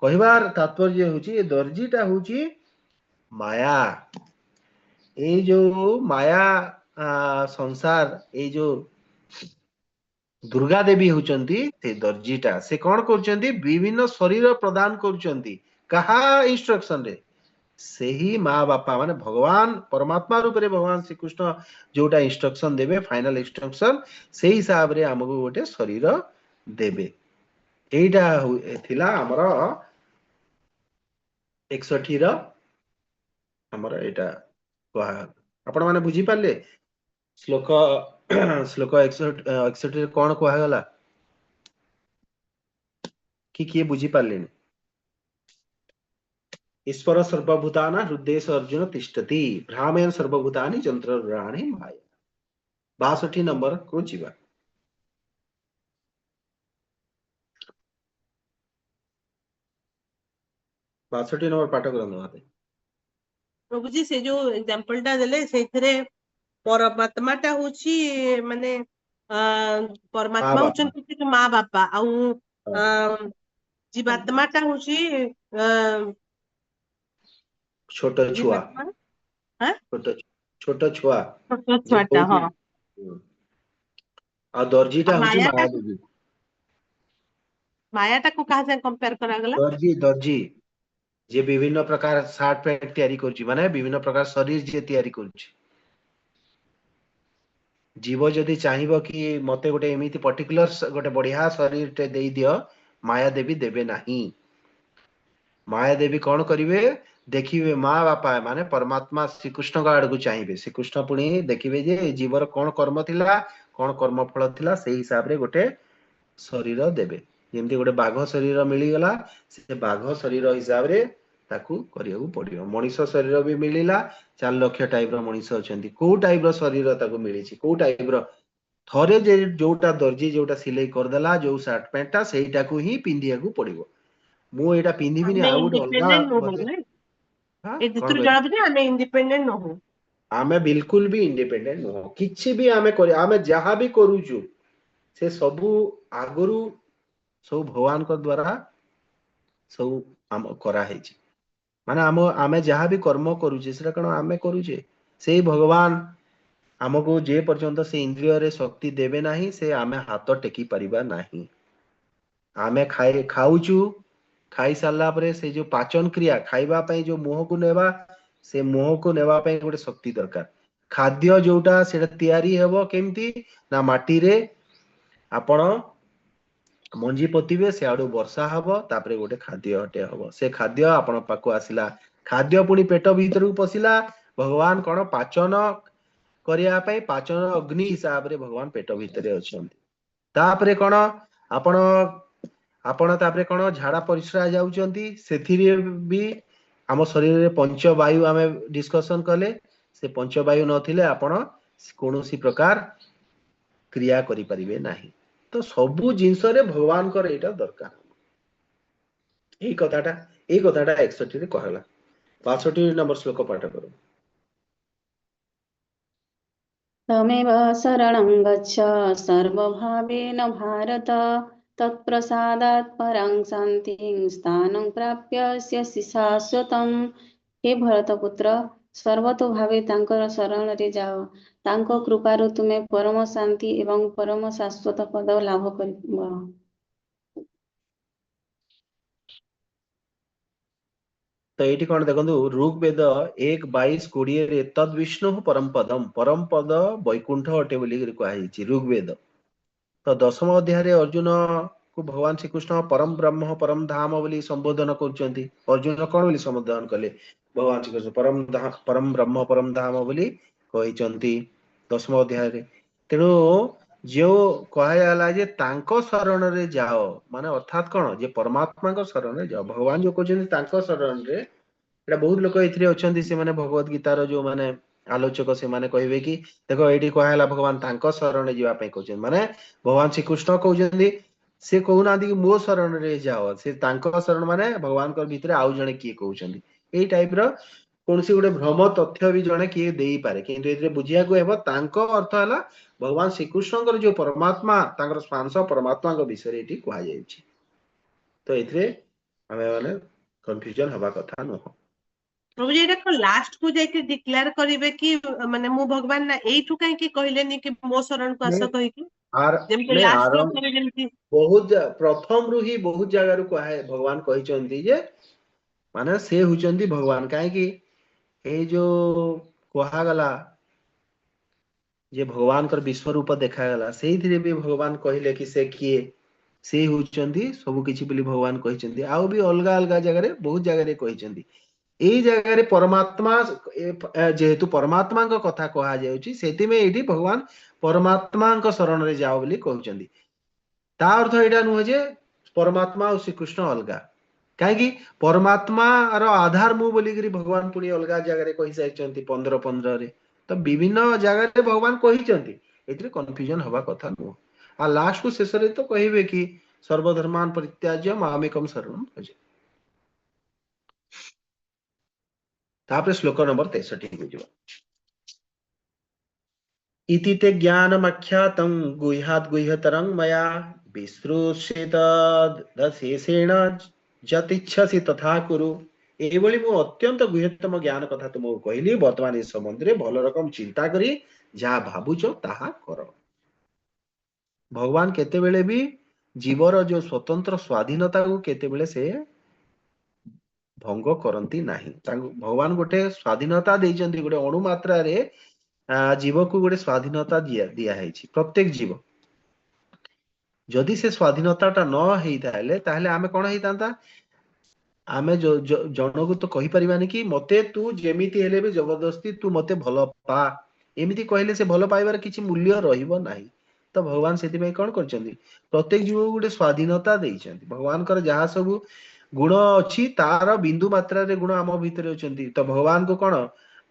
कहिबार तात्पर्य होची ए दर्जीटा होची माया ए जो माया संसार ए जो दुर्गा देवी होचंती से दर्जीटा से कोन करचंती विभिन्न शरीर प्रदान करचंती कहा इंस्ट्रक्शन रे सेही मां बापा माने भगवान परमात्मा रूप रे भगवान श्री कृष्ण जोटा इंस्ट्रक्शन देबे फाइनल इंस्ट्रक्शन सेही हिसाब रे हमको गोटे शरीर देबे एटा थिला हमर 61 रो हमर एटा कहा आपण माने बुझी पाले श्लोक श्लोक 61 रे कोन कहा गला कि किए बुझी पाले ईश्वर सर्वभूताना हृदयेश अर्जुन तिष्ठति भ्रामेन सर्वभूतानि चंद्रग्रहणे माया 62 नंबर को जीवा 62 नंबर पाठ करंदो माते प्रभु जी से जो एग्जांपल टा देले सेथरे परमात्मा टा होची माने परमात्मा बापा होचन कि माँ बापा आउ जीवात्मा टा होची छोट छुआ जीवात्मा हाँ छोट छुआ छोट जे छुआटा कहू हाँ आ दर्जीटा होची माया टा माया देवी माया टा को कहा से कंपेयर करा गला दर्जी जे विभिन्न प्रकार सार्ट पैंट तैयारी करछि माने विभिन्न प्रकार शरीर जे तैयारी करछि जीव जदि चाहिबो कि मते गोटे एमिति पर्टिकुलर गोटे बढ़िया शरीर टे देई दियो माया देवी देबे नाही माया देवी कौन करिवे देखिबे माँ बापा माने परमात्मा श्रीकृष्ण का आड़ को चाहिए श्रीकृष्ण पुणी देखिबे जे जीवर कौन कर्म थिला कौन कर्म फल थिला सेही हिसाब रे गोटे शरीर देबे जेमती गोटे बाघ शरीर मिली गला से बाघ शरीर हिसाब रे ताकू करियाकू पड़ियो मनीष शरीर भी मिलिला 4 लाख टाइप रो मनीष अछंती को टाइप रो शरीर ताकू मिलिछि को टाइप रो थरे जे जोटा दर्जी जोटा सिलाई कर देला जो शर्ट पैंटा सेहीटा को ही पिंदियाकू पड़िबो मु एटा पिंदिबिनी हमें आ गुटे अलगा इंडिपेंडेंट न हो मते ना हां ए कोन जितु कहले जणा बुझे हमें इंडिपेंडेंट न हो आमे बिल्कुल भी इंडिपेंडेंट नो किछि भी आमे करी आमे जहा भी करूछु से सबु आगुरु सब भगवान को द्वारा सब हम करा हेछि माने आमे जहा भी कर्म करूछे सेटा कण आमे करूछे सेही भगवान हमको जे पर्यंत से इंद्रिय रे शक्ति देबे नाही से आमे हाथ टेकी परिबा नाही आमे खाइ खाउछु खाई सारला परे से जो पाचन क्रिया खाइबा पई जो मुह को नेबा से मुह को नेबा पई गोटे शक्ति दरकार खाद्य जोटा सेटा तयारी हेबो केमती ना माटी रे आपण मंजी पोतीबे से आडू वर्षा हबो तापरे गोटे खाद्य हटे हबो से खाद्य आपण पाको आसिला खाद्य पुनी पेट भीतर को पसिला भगवान कोन पाचन करिया पई पाचन अग्नि हिसाब रे भगवान पेट भीतर अछंती तापरे कोन आपण आपण तापरे कोन झाड़ा परिश्रा जाउचंती सेथिरे भी आम शरीर रे पंच वायु आमे डिस्कशन कले से पंच वायु नथिले आपण कोनोसी प्रकार क्रिया करि परिबे नाही तो सबु जिंस रे भगवान कर एटा दरकार एई कथाटा 61 रे कहला 62 नंबर श्लोक पाठ करो तमेव शरणं गच्छ सर्वभावेन भारत तत्प्रसादात् परं शान्तिं स्थानं प्राप्यस्यसि शाश्वतम् हे भरतपुत्र सर्वतो भावे तांकर शरणरे जाओ तांको कृपारु तुमे परम शांति एवं परम शाश्वत पद लाभ करिब तो ये कौन देखो ऋग्वेद 1:22-20 रे तद विष्णु परम पद वैकुंठ अटे बोली कही ऋग्वेद तो 10म अध्याय अर्जुन को भगवान श्रीकृष्ण परम ब्रह्म परम धाम बोली संबोधन कर अर्जुन कौन बोली संबोधन कले भगवान श्रीकृष्ण परम ब्रह्म परम धाम बोली कही 10म अध्याय तेणु जो कहला जे तांको शरण रे जाओ माने अर्थात कौन जे परमात्मा को शरण रे जाओ भगवान जो कहते तांको शरण रे एटा बहुत लोक एथिरे अछंती से माने भगवत गीतार जो माने आलोचक से माने कहबे कि देखो एठी कहला भगवान तांको शरण रे जीवा पई कहउछन माने भगवान श्री कृष्ण कहउछन्ती से कहउना कि मो शरण रे जाओ से तांको शरण माने भगवान को भीतर आउ जणे की कहउछन्ती एई टाइप रो कोनसी गोटे भ्रम तथ्य भी जणे किए देई पारे किंतु एथिरे बुझिया को हेबो तांको अर्थ हला भगवान श्री कृष्ण जो परमात्मा तांकर सांस परमात्मा को विषय एठी कहा जायछि तो एथिरे हमें माने कंफ्यूजन हवा कथा न हो प्रभु जी एटा को लास्ट को जाके डिक्लेयर करिवे कि माने मु भगवान ना एठु काहे कि कहलेनी कि मो शरण को आस कहि कि आर जेमते नहीं लास्ट आरम रो जेमती बहुत प्रथम रु ही बहुत जगह रु कहे भगवान कहिचंती जे माने से हुचंती भगवान काहे कि ए जो कहा गला जे भगवान कर विश्व रूप देखा गला सेही भी भगवान कहिले कि से किए से होउचंदी सब किछि बोली भगवान कहिचंदी आउ भी अलगा अलगा जगह रे बहुत जगह रे कहिचंदी एई जगह रे परमात्मा जेहेतु परमात्मा को कथा कहा जाउची सेति में एठी भगवान परमात्मा को शरण रे जाओ बोली कहउचंदी ता अर्थ एटा नुह जे परमात्मा और श्री कृष्ण अलगा कहीं परमात्मा रो आधार मु बोली करी भगवान पुणी अलगा जगह रे कहि साइचंती 15 रे तो विभिन्न जगह रे भगवान कहिचंती एथिरे कंफ्यूजन हवा कथा नु आ लास्ट को शेष रे तो कहिबे कि सर्वधर्मान परित्याज्य मामेकम शरणं भज तापर श्लोक नंबर 63 को जिवा इति ते ज्ञानमख्यातं गुह्यात् गुह्यतरं मया विश्रुषित दशेषेण जतिच्छसि तथा कुरु एभली मु अत्यंत गुह्यतम ज्ञान कथा तुमको कहली वर्तमान इस संबंध रे भल रकम चिंता करी जहा भाबुचो ताहा कर भगवान केते बेले भी जीवर जो स्वतंत्र स्वाधीनता को केते बेले से भंग करंती नाही भगवान गोटे स्वाधीनता देइचंती गोटे अणु मात्रा रे जीव को गोटे स्वाधीनता दिया है प्रत्येक जीव जदि से स्वाधीनता न होता ताहले आमे कौन होता आमे जन को तो कहि परिबानी कि मते तू जेमिति हेले भी जबरदस्ती तू मते भल पा एमिति कहले से भल पाइबार किछि मूल्य रहिबो नाही तो भगवान सेति में कौन करचंदी प्रत्येक जीव को गोटे स्वाधीनता देइचंदी भगवान कर जहा सब गुण अछि तार बिंदु मात्रा रे गुण आम भितर अछंती तो भगवान को कौन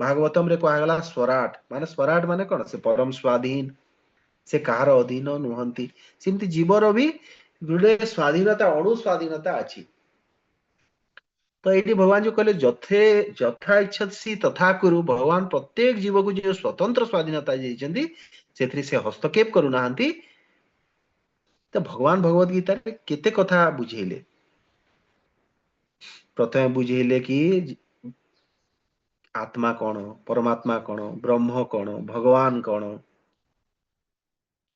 भागवतम रे कहगला स्वराट माने कौन से परम स्वाधीन से कहार अधीन नुहंती सिमती जीवर भी गुडे स्वाधीनता अणु स्वाधीनता अछि तो एटी भगवान जो कहले जथा इच्छसी तथा कुरु भगवान प्रत्येक जीव को जो स्वतंत्र स्वाधीनता देइचंदी सेथि से हस्तक्षेप करू नाहंती तो भगवान भगवत गीता रे केते कथा बुझेले प्रथमे बुझेले कि आत्मा कौन परमात्मा कौन ब्रह्म कौन भगवान कौन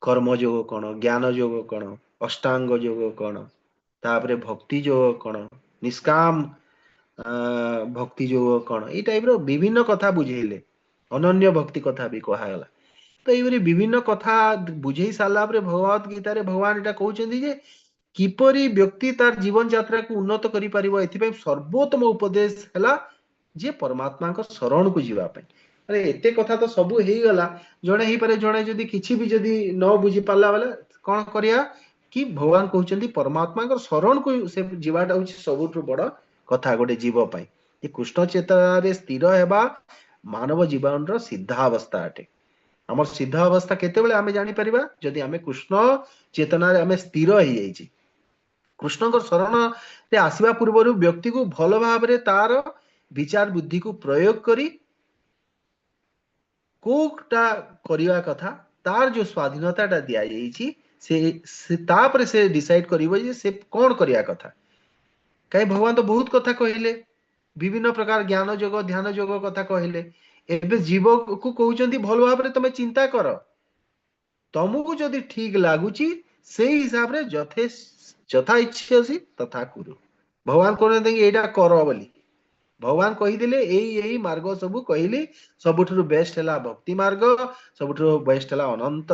कर्म योग कौन ज्ञान योग कौन अष्टांग योग कौन तापरे भक्ति योग कौन निष्काम भक्ति योग कौन ये टाइप रो विभिन्न कथा बुझेले अनन्य भक्ति कथा भी कहला तो ये विभिन्न कथा बुझे सारा भगवत गीता रे भगवान एटा कहउचंदी जे किपरि व्यक्ति तार जीवन यात्रा को उन्नत करि परिबो एथिपे सर्वोत्तम उपदेश हला जे परमात्मा को शरण को जीवा पे अरे एते कथा तो सब हेई गला जणे ही पारे जणे जदी किछि भी जदी न बुझी पाला वाला कोन करिया कि भगवान कहउचंदी परमात्मा को शरण को से जीवाटा होछि सबुठु बड़ कथा गोटे जीव पाई ये कृष्ण चेतना रे स्थिर हेबा मानव जीवन रो सिद्धा अवस्था अटे हमर सिद्धा अवस्था केते बेले आमे जानि परिबा जदी आमे कृष्ण चेतना रे आमे स्थिर ही जाइछि कृष्ण को शरण रे आसीबा पूर्वरु व्यक्ति को भल भाव रे तार विचार बुद्धि को प्रयोग करी कोटा करिवा कथा तार जो स्वाधीनता दिया जाइछि से तापर से डिसाइड करिवो जे से कोन करिया कथा कई भगवान तो बहुत कथा कहले विभिन्न प्रकार ज्ञान योग ध्यान योग कथा कहले एबे जीव को कहउचंदी भल भाव रे तमे चिंता कर तुमको जदी ठीक लागुची से हिसाब रे जथा इच्छसी तथा कुरु भगवान कोन देंगे एटा कर बोली भगवान कही दिले एई मार्ग सबु कहली सबुठु बेस्ट हला भक्ति मार्ग सबुठु बेस्ट हला अनंत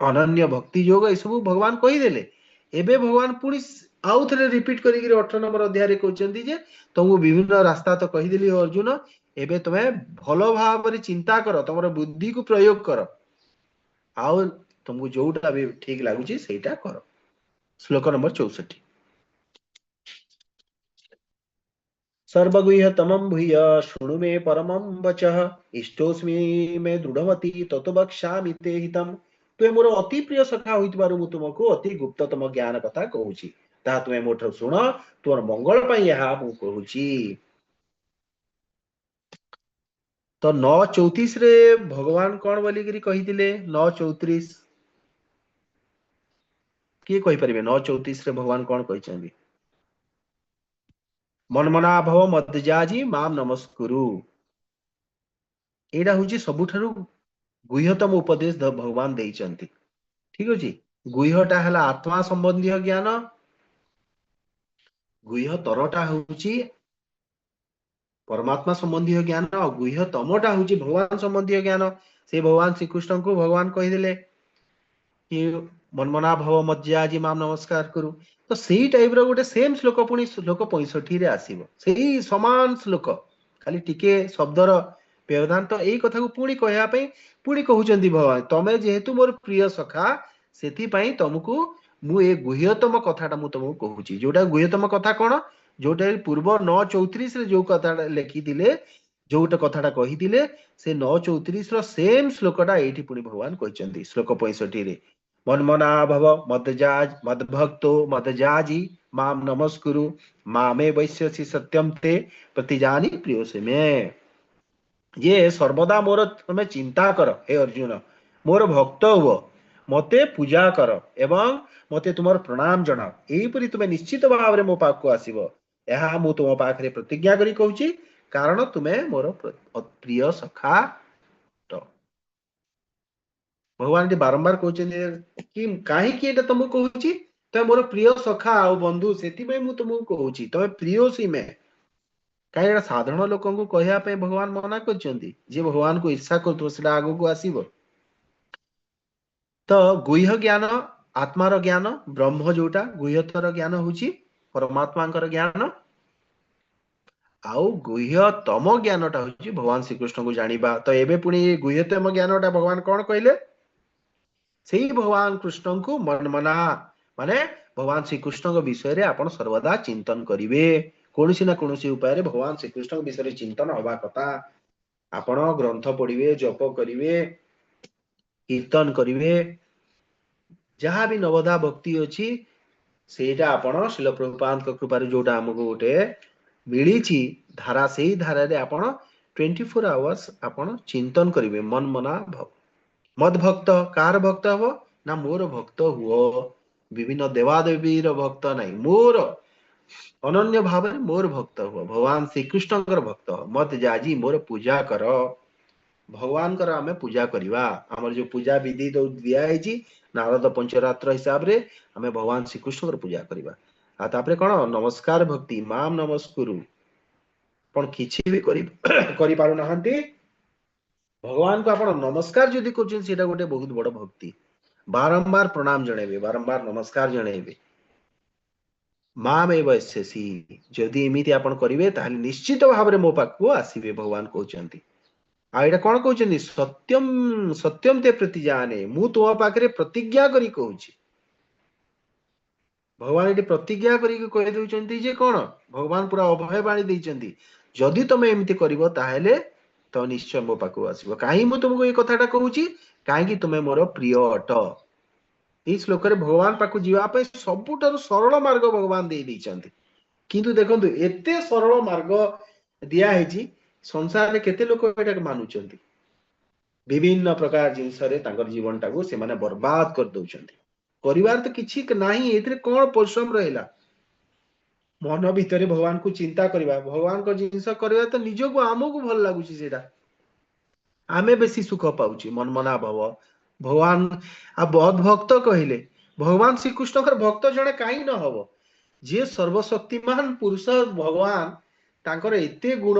अनन्य भक्ति योग ए सब भगवान कही दिले एबे भगवान पुनी आउ थरे रिपीट करी 18 नंबर अध्याय रे कहउचंदी जे तुमको विभिन्न रास्ता तो कही दिली अर्जुन एबे तमे भलो भाव रे चिंता कर तमरो बुद्धि को प्रयोग कर आउ तुमको जोटा भी ठीक लागुची सेटा कर श्लोक नंबर 64 सर्वगुह्यतमं भूय शृणु मे परमं वचः इष्टोस्मि मे दृढ़मति ततो वक्ष्यामि ते हितम् तुमे मोर अति प्रिय सखा होइतबारु मु तुमको अति गुप्ततम ज्ञान कथा कहूची ता तुमे मोठो सुण तोर मंगल पई यहा मु कहूची तो 9:34 रे भगवान कोन बोली करी कहितिले 9:34 के कहि परिबे 9:34 रे भगवान कोन कहिचंदी मनमना भव मद्जाजी माम नमस्कुरु एडा होची सबुठारु गुह्यतम उपदेश भगवान देइचंती ठीक अछि गुह्यटा हला आत्मा संबंधी ज्ञान गुह्य तरटा होची परमात्मा संबंधी ज्ञान और गुह्य तमटा होची भगवान संबंधी ज्ञान से भगवान श्री कृष्ण को भगवान कहि दिले कि मनमना भव मज्जाजी माम नमस्कार करू तो सेही टाइप रो गोटे सेम श्लोक पुणी श्लोक 65 रे आसीबो सेही समान श्लोक खाली टिके शब्दर व्यवधान तो एई कथा को पुणी कहया पई पुणी कहउचंदी भगवान तमे जेहेतु मोर प्रिय सखा सेथि पई तुमको मु ए गुह्यतम कथाटा मु तुमको कहूची जोटा गुह्यतम कथा कोन जोटा पूर्व 9:34 रे जो कथाटा लेखि दिले जोटा कथाटा कहि दिले से 9:34 रो सेम श्लोकटा एठी पुणी भगवान कहचंदी श्लोक 65 रे मनमना भव मदजाज मदभक्तो मदजाजी माम नमस्कुरु मामे वैश्यसि सत्यम ते प्रतिजानी प्रियोसे में ये सर्वदा मोर तुम चिंता कर हे अर्जुन मोर भक्त हुओ मते पूजा कर एवं मते तुमर प्रणाम जनाओ एहीपरि तुम निश्चित भाव रे मो पाखु आसीबो एहा मु तुम पाखरे प्रतिज्ञा करी कहूची कारण तुमे मोर प्रिय सखा तो भगवान बारंबार कहते कि कहीं एटा तुमको कहूची तो मोर प्रिय सखा आ बंधु सेति मु तुमको कहूची तमे प्रिय सी में कहीं साधारण लोक कहया पे भगवान मना करछंती जे भगवान को ईर्षा करतो सेटा आगु को आसीबो तो गुह्य ज्ञान आत्मार ज्ञान ब्रह्म जोटा गुह्यतर ज्ञान होची परमात्मांकर ज्ञान आउ गुह्यतम ज्ञानटा होची भगवान श्री कृष्ण को जानिबा तो एबे पुनी गुह्यतम ज्ञानटा भगवान कोन कहले सेही भगवान कृष्ण को मनमना माने भगवान श्री कृष्ण को विषय रे आपण सर्वदा चिंतन करिवे कोनसी ना कोनसी उपाय रे भगवान श्री कृष्ण को विषय रे चिंतन होबा कथा आपण ग्रंथ पढ़िवे जप करिवे कीर्तन करिवे जहाँ भी नवदा भक्ति अछि सेटा आपण शिल प्रभुपाद को कृपा रे जोटा हमको गोटे मिलिछि धारा सेही धारा रे आपण 24 आवर्स आपण चिंतन करिवे मन मना भव मद भक्त कार भक्त हो ना मोर भक्त हुओ विभिन्न देवादेवी भक्त नहीं मोर अनन्य भाव मोर भक्त हुओ भगवान श्री कृष्ण भक्त हो मत जाजी मोर पूजा कर भगवान कर आमे पूजा करिवा हमर जो पूजा विधि तो दिया है नारद पंचरात्र हिसाब रे आमे भगवान श्री कृष्ण पूजा करिवा आ तापरे कोन नमस्कार भक्ति माम नमस्कुरु पण किछि भी करि पारु नहंती भगवान को आपण नमस्कार जदि करछन सेटा गोटे बहुत बड़ भक्ति बारंबार प्रणाम जणेबे बारंबार नमस्कार जणेबे माम एवस्यसी जदि एमिति आपण करिवे ताले निश्चित भाव रे मो पाखु आसीबे भगवान कहउचंती आ एटा कोन कहउचंती सत्यम सत्यम ते प्रतिजाने मु तो पाखरे प्रतिज्ञा करी कहउची भगवान एटी प्रतिज्ञा करी कहि देउचंती जे कोन भगवान पूरा अभय बाणी दैचंती जदि तमे एमिति करिवो ताहेले तो निश्चय मो पाखु आसीबो काहे मु तुमको ए कथाटा कहूची काहे कि तुमे मोर प्रिय अट ए श्लोक रे भगवान पाखु जीवा पे सबुठारु सरल मार्ग भगवान दे दैचंती किंतु देखंतु एते सरल मार्ग दिया हेची संसार रे केते लोक एटा मानुचंती विभिन्न प्रकार जिंस रे तांकर जीवनटा को से माने बर्बाद कर दउचंती परिवार तो किछि नाही एतरे कोन परिश्रम रहला मन भीतर भगवान को चिंता करवा भगवान को जिनस करवा तो निज को आमको भल लगुच आमे बेसी सुख पाउची मन मना भव भगवान आ बहुत भक्त कहले भगवान श्री कृष्ण भक्त जने कहीं न हब जे सर्वशक्तिमान पुरुष भगवान तांकर एते गुण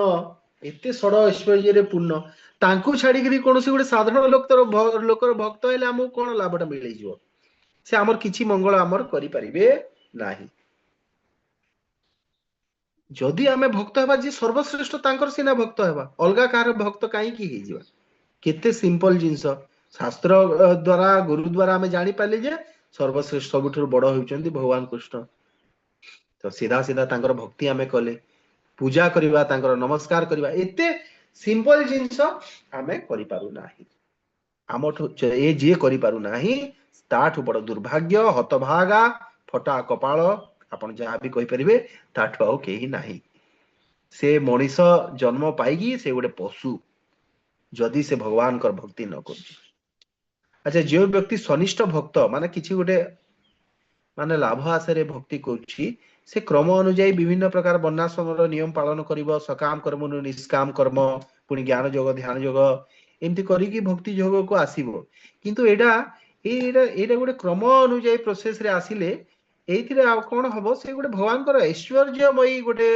एते षड ऐश्वर्य रे पूर्ण तांको छाड़ी करी कोनोसी गोटे साधारण लोकर भक्त हेले हमको कोन लाभटा मिलै जिवो से हमर किछि मंगल हमर करि परिबे नाही जदि आमे भक्त हेबा जे सर्वश्रेष्ठ तांकर सिना भक्त हेबा अलगा कार भक्त काई की हे जिवा केते सिंपल जिंस शास्त्र द्वारा गुरु द्वारा आमे जानि पाले जे सर्वश्रेष्ठ सबुठर बड़ होउचंती भगवान कृष्ण तो सीधा सीधा तांकर भक्ति आमे कले पूजा करिवा तांकर नमस्कार करिवा एते सिंपल जिंस आमे करि पारु नाही आमठो ए जे करि पारु नाही ताठो बड़ दुर्भाग्य हतभागा फटा कपाळ आपण जहाँ भी कहि परिबे ताठो आउ केही नाही से मनीष जन्म पाइगी से गोटे पशु जदि से भगवान कर भक्ति न कर अच्छा जो व्यक्ति सनिष्ठ भक्त माने किछि गोटे माने लाभ आशा भक्ति करुछि से क्रम अनुଯାयी विभिन्न प्रकार वर्णाश्रम नियम पालन करिवो सकाम कर्म निष्काम कर्म पुनि ज्ञान योग ध्यान योग एमती करिकी भक्ति योग को आसीबो किंतु एडा गोटे क्रम अनुଯାयी प्रोसेस रे आसिले एथिरे आ कोन हबो से गोटे भगवान कर ऐश्वर्यमयी गोटे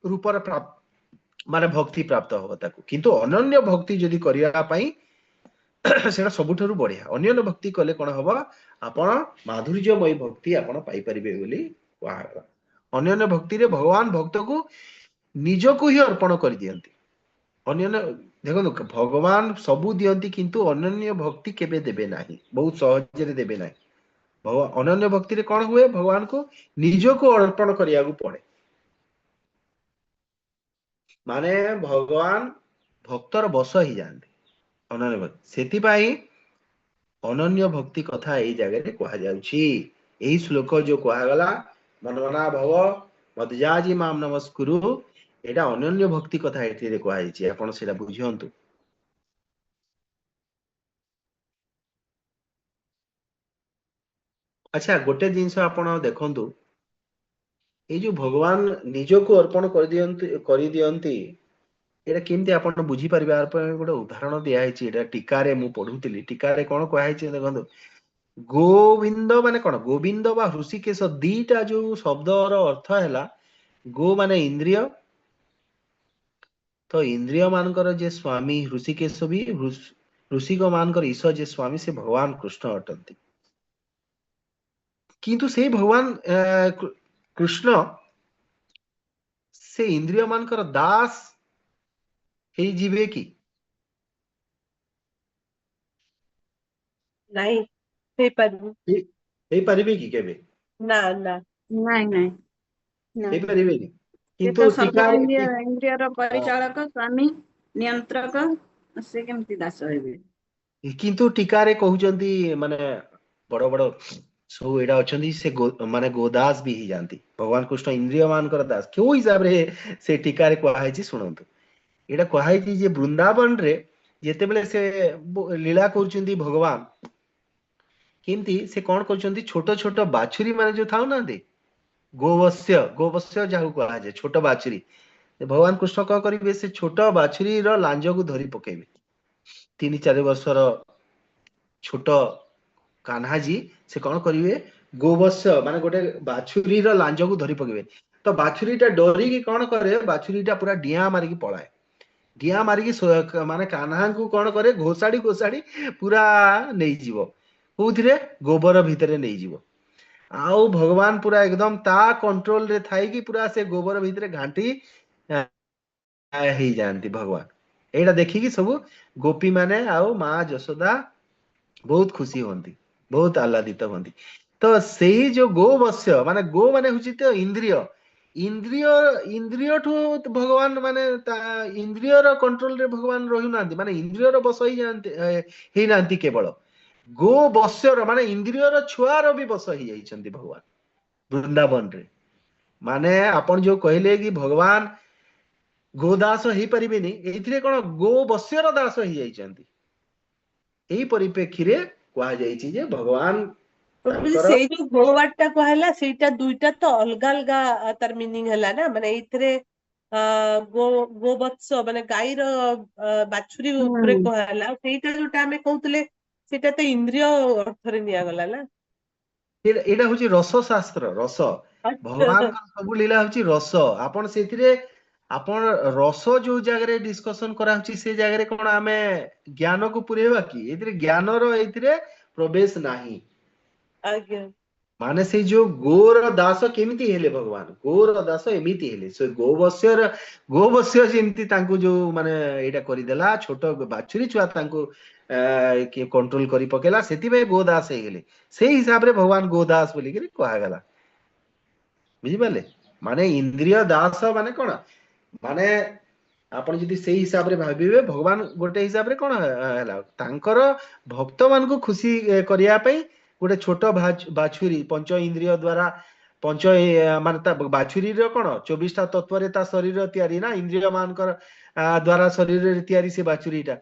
रूपर प्राप्त माने भक्ति प्राप्त हबो ताकू किंतु अनन्य भक्ति जदि करिया पई सेटा सबुठारु बढ़िया अन्य भक्ति कले कौन हम आपण माधुर्यमयी भक्ति आपण पाई परिबे बोली कहा अन्य भक्ति रे भगवान भक्त को निजको ही अर्पण कर दियंती अन्य देखो भगवान सबू दियंती किंतु अनन्य भक्ति केबे देबे नाही बहुत सहज रे देबे नाही भगवान अनन्य भक्ति रे कौन हुए भगवान को निजको अर्पण करिया को पड़े माने भगवान भक्तर बस ही जानते अनन्य भक्ति सेति पाई अनन्य भक्ति कथा एई जगह रे कहा जाउछि एई श्लोक जो कहा गला मनमना भव मदजाजी माम नमस्कुरु एटा अनन्य भक्ति कथा एठी रे कहा जाइछि आपण सेटा बुझियंतु अच्छा गोटे जिंस आपण देखंतु ए जो भगवान निजको अर्पण कर दियंती एटा केमती आपण बुझी परिबे आर पर गोटे उदाहरण दिया है एटा टीका रे मु पढुतिली टीका रे कोन कहै छै देखंतु गोविंद माने कोन गोविंद बा ऋषिकेश दीटा जो शब्दर अर्थ हैला गो माने इंद्रिय तो इंद्रिय मानकर जे स्वामी ऋषिकेश भी ऋषिक मानकर ईश जे स्वामी से भगवान कृष्ण अटंती किंतु से भगवान कृष्ण से इंद्रिय मानकर दास हे जीवे की नहीं हे परिबे हे परिबे की केबे ना ना ନାଇଁ ନାଇଁ हे परिबे की ସେ किंतु ତ टीका ସର୍ବ ଇନ୍ଦ୍ରିୟର ପରିଚାଳକ ସ୍ୱାମୀ ନିୟନ୍ତ୍ରକ ସେ କେମିତି ଦାସ ହେବେ किंतु टीका रे कहउचंती माने बड़ बड़ सब एडा अछंती से माने गोदास भी ही जानती भगवान कृष्ण इंद्रिय मानकर दास क्यों हिसाब रे से टीका रे कहै छी सुनंतु एटा कहै छी जे वृंदावन रे जेते बेले से लीला करचंती भगवान केमती से कौन करचंती छोट छोट बाछुरी माने जो थाउ ना दे गोवस्य जाहु कहा जाए छोट बाछुरी भगवान कृष्ण कह करिवे से छोट बाछुरी रो लांज को धरी पकेबे 3-4 वर्षर छोट कान्हा जी से कौन करिवे गोवस्य माने गोटे बाछुरी रो लांज को धरी पकेबे तो बाछुरीटा डरी की कौन करे बाछुरीटा पूरा डिया मारी की पळाए डिया मारी की माने कान्हा को कौन करे घोसाड़ी घोसाड़ी पूरा नहीं जीवो कोउथिरे गोबर भितरे नहीं जीवो आउ भगवान पूरा एकदम ता कंट्रोल रे थाई की पूरा से गोबर भितरे घांटी ही जानती भगवान एटा देखी की सब गोपी माने आउ माँ जशोदा बहुत खुशी होंती बहुत आह्लादित होंती तो सेही जो गोवस्य माने गो माने हुची तो इंद्रिय इंद्रिय इंद्रिय ठू भगवान माने इंद्रिय रो कंट्रोल रे भगवान रहि नांती माने इंद्रिय रो बस ही जानते ही नांती केवल गो बस्यर माने इंद्रिय रो छुआर भी बस ही जाइछंती भगवान वृंदावन रे माने आपण जो कहले कि भगवान गोदास ही परिबेनी एथिरे कोन गो बस्यर दास ही जाइछंती एही परिप्रेक्षी रे कहा जाइछि जे भगवान सेई जो गोवाटा कहला सेटा दुईटा तो अलगा अलगा तार मीनिंग हला ना माने एथिरे गोवत्स माने गाईर बाछुरी उपरे कहला सेटा जोटा हमें कहउतले सेटा तो इंद्रिय अर्थ रे निया गला ना एटा होची रस शास्त्र रस भगवान का सब लीला होची रस आपण सेथिरे आपण रस जो जगह रे डिस्कशन करा होची से जगह रे कोन हमें ज्ञान को पुरेबा की एथिरे ज्ञान रो एथिरे प्रवेश नाही आज्ञा माने से जो गोर दास केमिति हेले भगवान गोर दास एमिति हेले से गोवस्य जेमिति तांको जो माने एटा करि देला छोट बाछुरी छुआ तांको के कंट्रोल करी पकेला सेति बे गोदास हे गेले से हिसाब रे भगवान गोदास बोली के कहा गला बुझी पाले माने इंद्रिय दास माने कोन माने आपण जदि से हिसाब रे भाबिबे भगवान गोटे हिसाब रे कोन हैला तांकर भक्त मान को खुशी करिया पई गोटे छोट बाछुरी पंच इंद्रिय द्वारा पंच माने बाछुरी रो कोन 24 टा तत्व रे ता शरीर तयारी ना इंद्रिय मानकर द्वारा शरीर रे तयारी से बाछुरीटा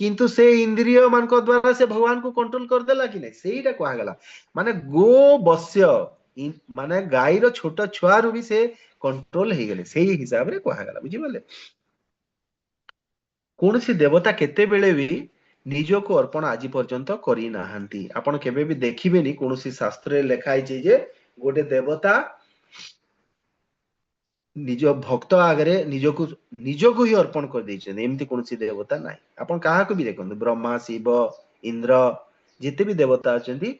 किंतु से इंद्रिय मान को द्वारा से भगवान को कंट्रोल कर देला कि नहीं सेहीटा कहा गला माने गो बस्य माने गाई रो छोट छुआ रो भी से कंट्रोल हे गेले सेही हिसाब रे कहा गला बुझी पाले कौन सी देवता केते बेले भी निजो को अर्पण आज पर्यंत करी नाहंती आपण केबे भी देखिबेनी कौन सी शास्त्र रे लिखा है जे गोटे देवता निज भक्त आगरे निजो को ही अर्पण कर देछन एमती कौन सी देवता नाही आपण काहा को भी देखन ब्रह्मा शिव इंद्र जिते भी देवता अछंती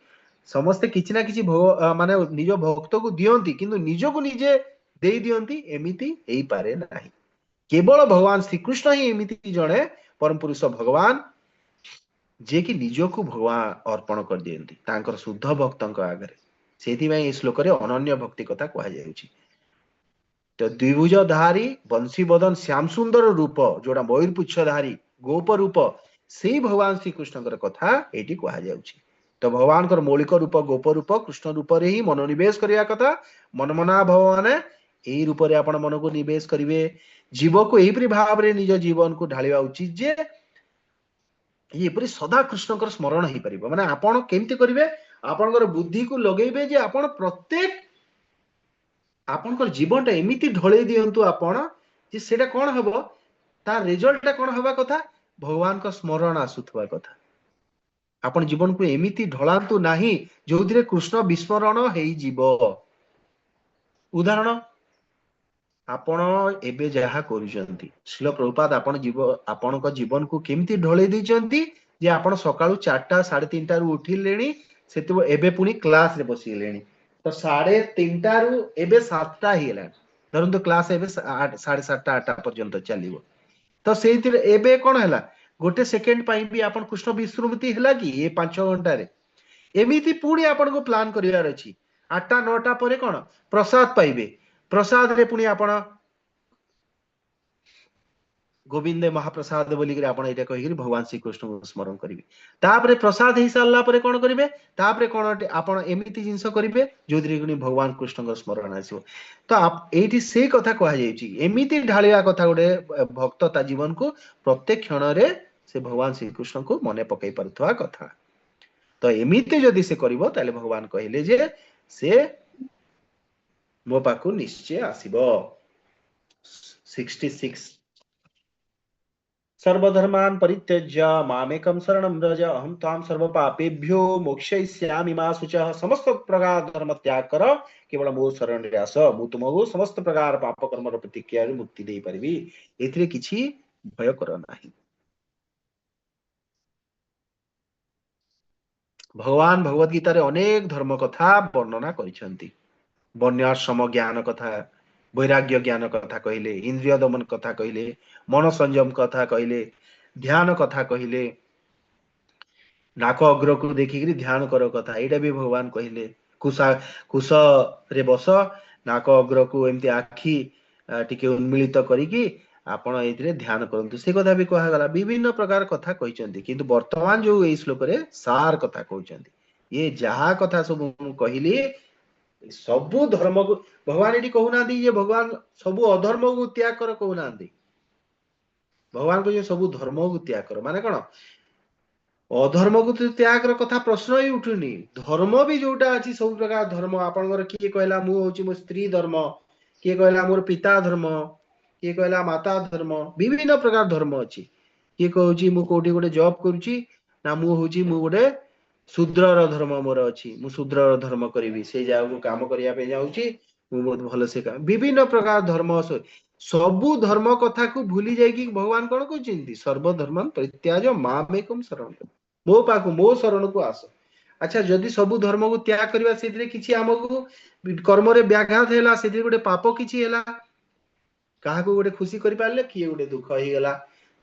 समस्ते किछि ना किछि भोग माने निज भक्त को दियंती किंतु निज को निजे देई दियंती एमिति एई पारे नाही केवल भगवान श्री कृष्ण ही एमिति जणे परम पुरुष भगवान जे कि निज को भगवान अर्पण कर दियंती तांकर शुद्ध भक्तଙ୍କ आगरे सेथि में ए श्लोक रे अनन्य भक्ति कथा कहा जाउची तो द्विभुजधारी बंशी बदन श्याम सुंदर रूप जोड़ा मयूरपुच्छधारी गोप रूप से भगवान श्री कृष्ण कथा ये कहा जाउची तो भगवान मौलिक रूप गोप रूप कृष्ण रूप रे ही मनोनिवेश करिया कथा मनमना भगवान यही रूप रे आपण मन को निवेश करिवे जीव को एहिपरि भाव रे निज जीवन को ढालिबा उचित जे ये सदा कृष्ण स्मरण हो पार माने आपण केमती करिवे आपणकर बुद्धि को लगेबे जे आपण प्रत्येक आपणकर जीवन एमिति ढळे दियंतु आपण जे सेटा कोन हबो तार रिजल्ट कोन हबा कथा भगवान का स्मरण आसुथवा कथा आपण जीवन को एमिति ढळांतु नाही जोथिरे कृष्ण विस्मरण हेई जीव उदाहरण आपण एबे जहा करूचंती श्रील प्रभुपाद आपण आपणक जीवन को केमिति ढळे दैचंती जे आपण सकाळू 4टा 3:30 रु उठिलेनी सेते एबे पुनी क्लास रे बसिलेनी तो 3:30 रु एबे 7टा हिला धरंतु क्लास एबे 7:30 8टा पर्यंत चलिबो तो सेतिर एबे कोन हला गोटे सेकेंड पाई भी आपण कृष्ण विस्मृति हला कि ए 5 घंटा रे एमिति पुनी आपण को प्लान करिवार अछि 8टा 9टा परे कोन प्रसाद पाइबे प्रसाद रे पुनी आपण गोविंद महाप्रसाद बोली करी आपण एटा कहि भगवान श्री कृष्ण को स्मरण करिवे तापरे प्रसाद हि साला परे कोन करिवे तापरे कोन आपण एमिति जिंस करिवे जोदरी गुनी भगवान कृष्ण को स्मरण आसीबो तो आप एठी से कथा कहा जायछि एमिति ढालिया कथा गोटे भक्त ता जीवन को प्रत्येक क्षण रे से भगवान श्री कृष्ण को मने पकई परथवा कथा तो एमिति जदि से करिवो ताले भगवान कहिले जे से मो पाखु निश्चय आसीबो 66 सर्वधर्मान् परित्यज्य मामेकं शरणं व्रज अहं त्वां सर्वपापेभ्यो मोक्षयिष्यामि मा शुचः समस्त प्रकार धर्म त्याग कर केवल मो शरण रे आस मु तुमको समस्त प्रकार पाप कर्म रो प्रतिक्रिया रे मुक्ति देई परिबी एथिरे किछि भय कर नाही भगवान भगवत गीता रे अनेक धर्म कथा वर्णना करिसंती वन्याश्रम ज्ञान कथा वैराग्य ज्ञान कथा कहले इंद्रिय दमन कथा कहले मन संयम कथा कहले ध्यान कथा कहले नाक अग्र को देखिक ध्यान कर कथा एटा भी भगवान कहले कुश रे बस नाक अग्र को एमती आखि टिके उन्मिलित करिकी आपण एथिरे ध्यान करंतु से कथा भी कहा गला विभिन्न प्रकार कथा कहिसंती किंतु वर्तमान जो ए श्लोक रे सार कथा कहउचंती ये जहा कथा सब कहली सबु धर्म को भगवान एटी कहूना ये भगवान सबु अधर्म को त्याग कर कहूना भगवान को सबु धर्म को त्याग कर माने कौन अधर्म को त्याग कर कथा प्रश्न ही उठुनी धर्म भी जोटा अच्छी सब प्रकार धर्म आपनकर किए कहला मु होची मो स्त्री धर्म किए कहला मोर पिता धर्म किए कहला माता धर्म विभिन्न प्रकार धर्म अच्छी किए कहूची मु कोठी गोटे जॉब करूची ना मु होची मु गोटे शूद्र धर्म मोर अच्छी मु शूद्र धर्म करी से जगह को काम करने जाऊँगी बहुत भल से विभिन्न प्रकार धर्म सबु धर्म कथा को भूली जाइए भगवान कौन कहते सर्वधर्म परित्याज मामेकं शरण मो पाखु मो शरण को आस अच्छा जदि सबु धर्म को त्याग करबा सेतिरे किछि हमकु कर्म रे व्याघात हैला सेतिरे गोटे पाप किछि हैला काहा को गोटे खुशी करि पारले किए गोटे दुख ही गला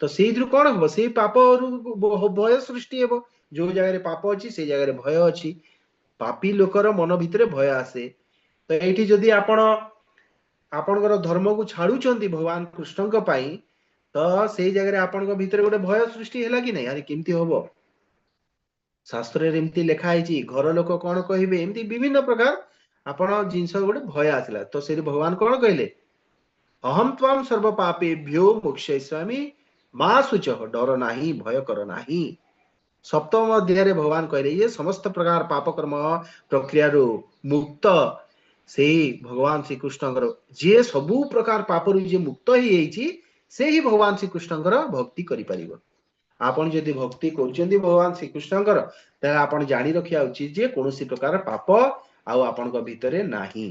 तो सेइद्रु कोन हबो सेइ पाप भय सृष्टि हेबो जो जगह पाप अच्छी से जगह भय अच्छी पापी लोकर मन भितर भय आसे तो एठी जदि आपणकर धर्म को छाड़ुचंती भगवान कृष्ण को पाई तो से जगह आपन भितर गोटे भय सृष्टि हैला कि नहीं अरे केमती हबो शास्त्र रे एमती लिखा है घर लोक कौन कहिबे एमती विभिन्न प्रकार आपण जिंस गोटे भय आसला तो से भगवान कौन कहले अहम त्वाम सर्व पापेभ्यो मोक्षयिष्यामि मा शुचः डर नाही भय कर नाही सप्तम अध्याय रे भगवान कहले ये समस्त प्रकार पाप कर्म प्रक्रिया रो मुक्त से भगवान श्री कृष्ण जे सबु प्रकार पाप रु जे मुक्त ही से ही भगवान श्री कृष्ण भक्ति करि परिबो आपण जदि भक्ति करचंदी भगवान श्री कृष्ण ताले आपण जानि रखिया उचित जे कोनोसी प्रकार पाप आउ आपण भितरे नाही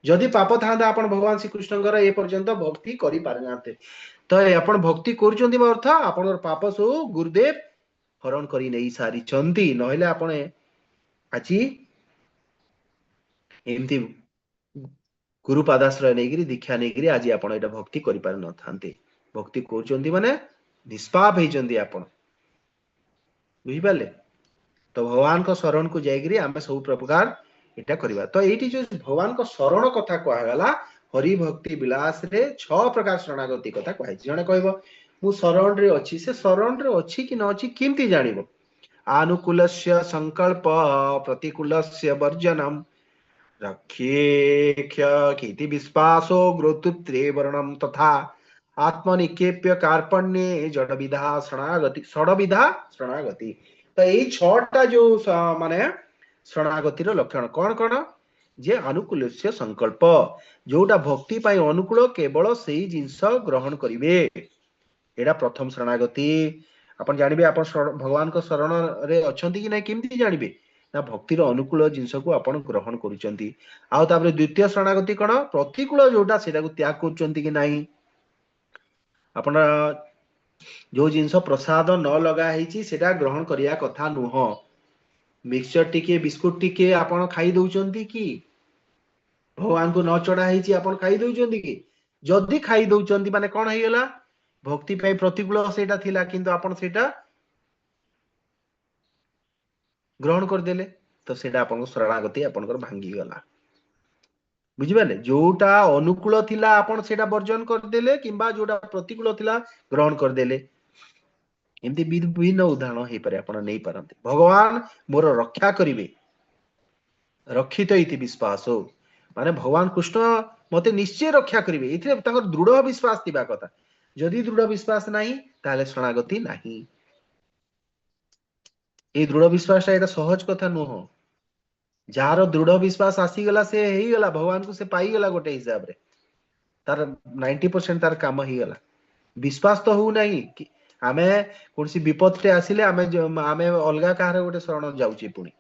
जदि पाप थांदा आपण भगवान श्री कृष्ण ए पर्यंत भक्ति करि पारनाते तो आपण भक्ति करचंदी अर्थ आपण पाप सब गुरुदेव हरण करी नहीं सारी चंती नहले आपण आज एमती गुरुपादाश्रय नहीं दीक्षा नहीं आज आप भक्ति कर पार न था भक्ति कर माने निष्पाप होती आप बुझिपारे तो भगवान को शरण को जाइए आम सब प्रकार यहाँ करवा तो ये जो भगवान को शरण कथा कहगला हरि भक्ति विलास रे 6 प्रकार शरणागति कथा कहे जड़े कह मु शरण रे अच्छी से शरण रे अच्छी कि न अच्छी केमती जानिबो आनुकूलस्य संकल्प प्रतिकूलस्य वर्जनम रक्षेख्य विश्वासो ग्रोतुत्रे वर्णम तथा आत्मनिक्षेप्य कार्पण्ये जड़विधा शरणागति षडविधा शरणागति तो यही 6टा जो माने शरणागतिर लक्षण कौन कौन जे अनुकूल संकल्प जोटा भक्ति पाई अनुकूल केवल से जिनस ग्रहण करिवे एडा प्रथम शरणागति आपण जानिबे आपण भगवान को शरण रे अछंती कि नै केमती जानिबे ना भक्तिर अनुकूल जिनस को आपण ग्रहण करूचंती आउ तापर द्वितीय शरणागति कोन प्रतिकूल जोटा सेटा को त्याग करूचंती कि नै आपण जो जिनस प्रसाद न लगा हिची सेटा ग्रहण करिया कथा नुह मिक्सचर टिके बिस्कुट टिके आपण खाई दउचंती कि भगवान को न चढ़ा हिची आपण खाई दउचंती कि जदी खाई दउचंती माने कोन हेगला भक्ति पाई प्रतिकूल सेटा थिला किंतु आपण सेटा ग्रहण कर देले तो सेटा आपण शरणागति आपण भांगी गला बुझिबाले जोटा अनुकूल थिला आपण सेटा वर्जन कर देले किंबा जोटा प्रतिकूल थिला ग्रहण कर देले एमती विभिन्न उदाहरण हे पारे आपण नै पारंती भगवान मोर रक्षा करिवे रक्षित इति विश्वास हो माने भगवान कृष्ण मते निश्चय रक्षा करिवे इथे ताकर दृढ़ विश्वास थिबा कथा जदि दृढ़ विश्वास नहीं ताले शरणागति नहीं ए दृढ़ विश्वास एटा सहज कथा नुह जार दृढ़ विश्वास आसीगला से ही गला भगवान को से पाई गला गोटे हिसाब रे तार 90% तार काम ही गला विश्वास तो हो नहीं कि आमे कोनसी विपद टे आसिले आमे आमे अलगा काहार गोटे शरण जाउची पुनी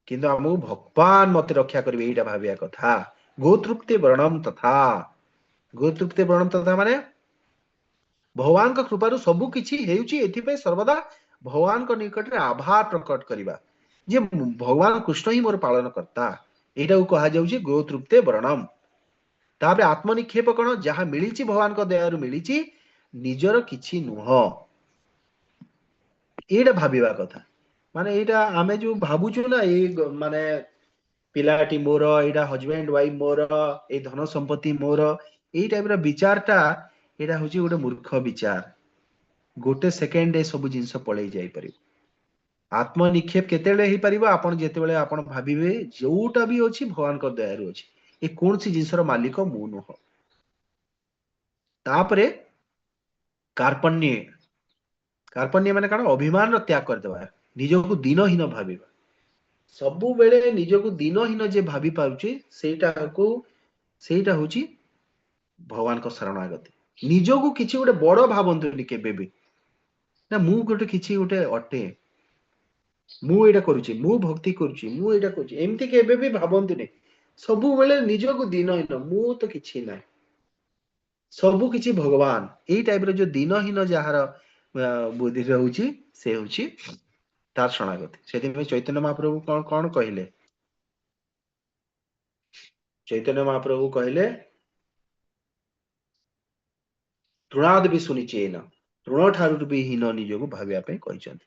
किंतु हमहु भगवान मते रक्षा करिवे एटा भाबिया कथा गोतृप्ति वर्णम तथा माने भगवान का कृपारु सबु किछि हेउची एथिपे सर्वदा भगवान को निकट रे आभार प्रकट करिबा जे भगवान कृष्ण ही मोर पालन करता एटा को कहा जाउची गोतृप्ते वर्णम तापरे आत्मनिक्षेप कोन जहा मिलिची भगवान को दयारु मिलिची निजर किछि नुह एटा भाबिबा कथा माने एटा आमे जो भाबुछु ना ए माने पिलाटी मोर एटा हस्बैंड वाइफ मोर ए धन संपत्ति मोर ए टाइप रो विचारटा एटा होची गोटे मूर्ख विचार गोटे सेकेंड ए सब जिंस पळै जाई परिबो आत्मनिक्षेप केतेले ही परिबो आपण जेतेबेले आपण भाबिबे जोटा भी अछि भगवान को दयारु अछि ए कोनसी जिंसर मालिक मु नुह तापरे कार्पण्य माने काना अभिमान रो त्याग कर देबा निजको दीनहीन भाबिबा सबु बेले निजको दीनहीन जे भाबी पाउची सेटा होची भगवान को शरणागति निजको किछि गोटे बड़ भाबंतुनी केबे भी ना मु गोटे किछि गोटे अटे मु एटा करूची मु भक्ति करूची मु एटा करूची एमती केबे भी भाबंतुनी सबु बेले निजको दीनहीन मु तो किछि नै सबु किछि भगवान एई टाइप रो जो दीनहीन जहार बुद्धि रहउची से होची तार शरणागति सेति में चैतन्य महाप्रभु कोन कहिले चैतन्य महाप्रभु कहिले तृणाद भी सुनिचेन तृण ठारू भी हीन निजको भाबिया पे कहिसंती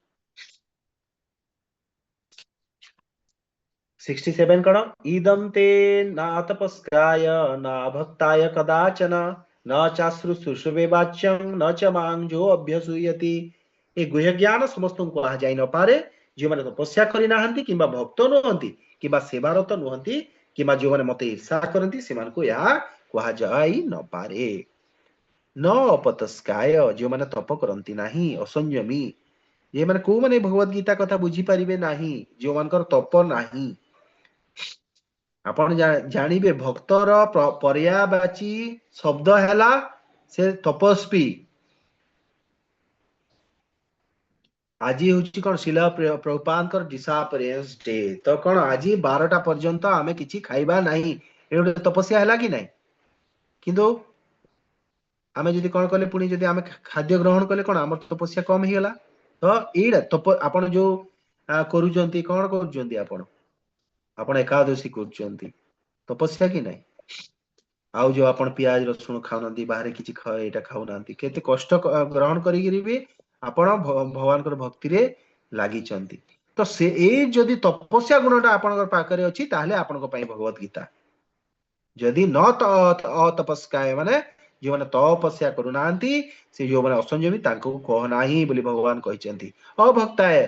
67 कण इदं ते ना तपस्काय ना भक्ताय कदाचन न चाश्रुशुषुवे वाच्यं न च मां जो अभ्यसूयति ए गुह्य ज्ञान समस्त को कहा जाई न पारे जो माने तपस्या करि नाहंती किबा भक्त नहंती किबा सेवारत नहंती किबा जो माने मते ईर्षा करंती सेमान को या कहा जाई न पारे न अपतस्काय जो माने तप करंती नाही असंयमी ये माने को माने भगवत गीता कथा बुझी परिबे नाही जो मानकर तप नाही आपण जानिबे भक्तर पर्यायवाची शब्द हैला से तपस्वी आज हूँ कौन शिला प्रभुपादकर डिसअपियरेंस डे तो कौन आज 12टा पर्यंत आमे किछि खाइबा नहीं ए गोटे तपस्या हैला कि नहीं किंतु आमे जदि कौन कले पुणी जदि आमे खाद्य ग्रहण कले कौन हमर तपस्या कम ही गला तो एटा तप आपण जो करूचंती कोन करूचंती आपण एकादशी करूचंती तपस्या कि नहीं आउ जो आपण प्याज रसुण खाउनांती बाहर किछि एटा खाउनांती केते कष्ट ग्रहण करिगिरी भी आपण भगवान कर भक्ति रे लागि चंती तो से ए जदि तपस्या गुणटा आपण पाखरे अछि ताहले आपण को पई भगवत गीता जदि न अतपस्काय माने जो माने तपस्या करूनांती से जो माने असंयमी तांको कह नाही बोली भगवान कहिचंती अभक्ताय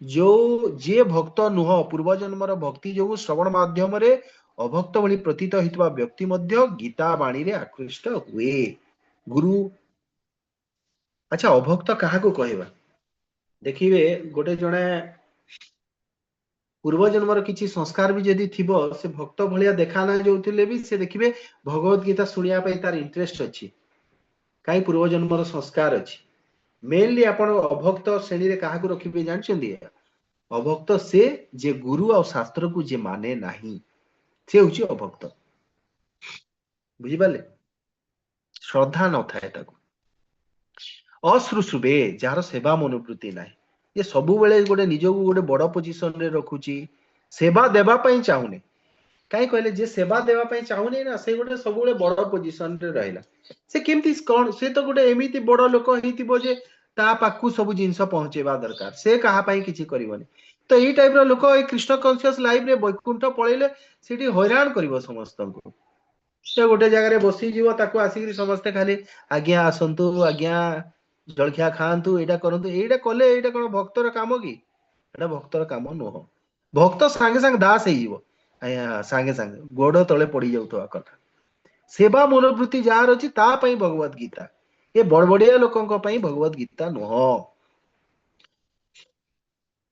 जो जे भक्त नुह पूर्व जन्मर भक्ति जो श्रवण माध्यम रे अभक्त भली प्रतीत होइतबा व्यक्ति मध्य गीता बाणी रे आकृष्ट हुए गुरु अच्छा अभक्त काहा को कहबा देखिबे गोटे जणे पूर्व जन्मर किछि संस्कार भी जदि थिबो से भक्त भलिया देखा ना जोथिले भी से देखिबे भगवत गीता सुनिया पई तार इंटरेस्ट अछि काई पूर्व जन्मर संस्कार अछि मेनली आपण अभक्त श्रेणी रे काहा को रखिबे जानछन्ती अभक्त से जे गुरु और शास्त्र को जे माने नाही से होची अभक्त बुझी पाले श्रद्धा न थाए ताको अश्रुशुबे जार सेवा मनोवृत्ति नाही ये सबु बेले गोटे निजो गोटे बड़ पोजीशन रे रखुची सेवा देबा पई चाहुने काई कहले जे सेवा देबा पई चाहुने ना से गोटे सबु बेले बड़ पोजीशन रे रहला से केमती कोन से तो गोटे एमिति बड़ लोक हेतिबो जे ता पाकू सब जिंस पहुंचेबा दरकार से कहा पई किछि करिवनी तो एई टाइप रो लोक ए कृष्ण कॉन्शियस लाइफ रे वैकुंठ पळेले सेठी हैरान करिवो समस्त को से गोटे जगह रे बसी जीवो ताको आसी समस्त खाली आज्ञा आसंतु आज्ञा जलखिया खांतु एटा करंतु एटा कले एटा कोन भक्तर काम की एटा भक्तर काम नुह भक्त संगे संगे दास हे जीवो आया संगे संगे गोड़ तळे पड़ी जाउतो कथा सेवा मनोवृत्ति जार अछि ता पई भगवत गीता ये बड़बड़िया लोकन को पई भगवत गीता नुह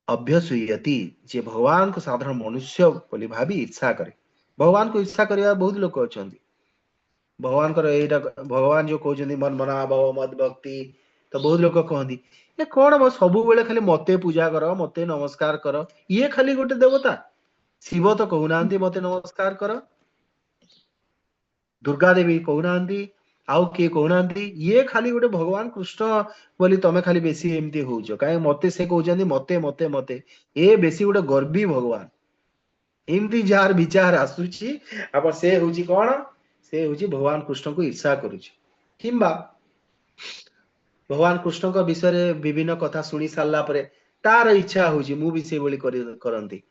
अभ्यसुयति जे भगवान को साधारण मनुष्य बोली भाभी इच्छा करे भगवान को इच्छा करया बहुत लोक अछंती भगवान कर एटा भगवान जो कहउछंती मन मना भाव मद भक्ति तो बहुत लोक कहंती ए कोन म सबु बेले खाली मते पूजा कर मते नमस्कार कर ये खाली गोटे देवता शिव तो कहउनांती मते नमस्कार कर दुर्गा देवी कहउनांती आउ के कहउनांती ये खाली गोटे भगवान कृष्ण बोली तमे खाली बेसी एमती होउछो काहे मते से कहउछंती मते मते मते ए बेसी गोटे गर्वी भगवान एमती जार विचार आसुची आप से होउची कोन से होउची भगवान कृष्ण को ईर्षा करूची किंबा भगवान कृष्ण का विषय रे विभिन्न कथा सुनी सारला परे तार इच्छा होउची मु भी से बोली करंती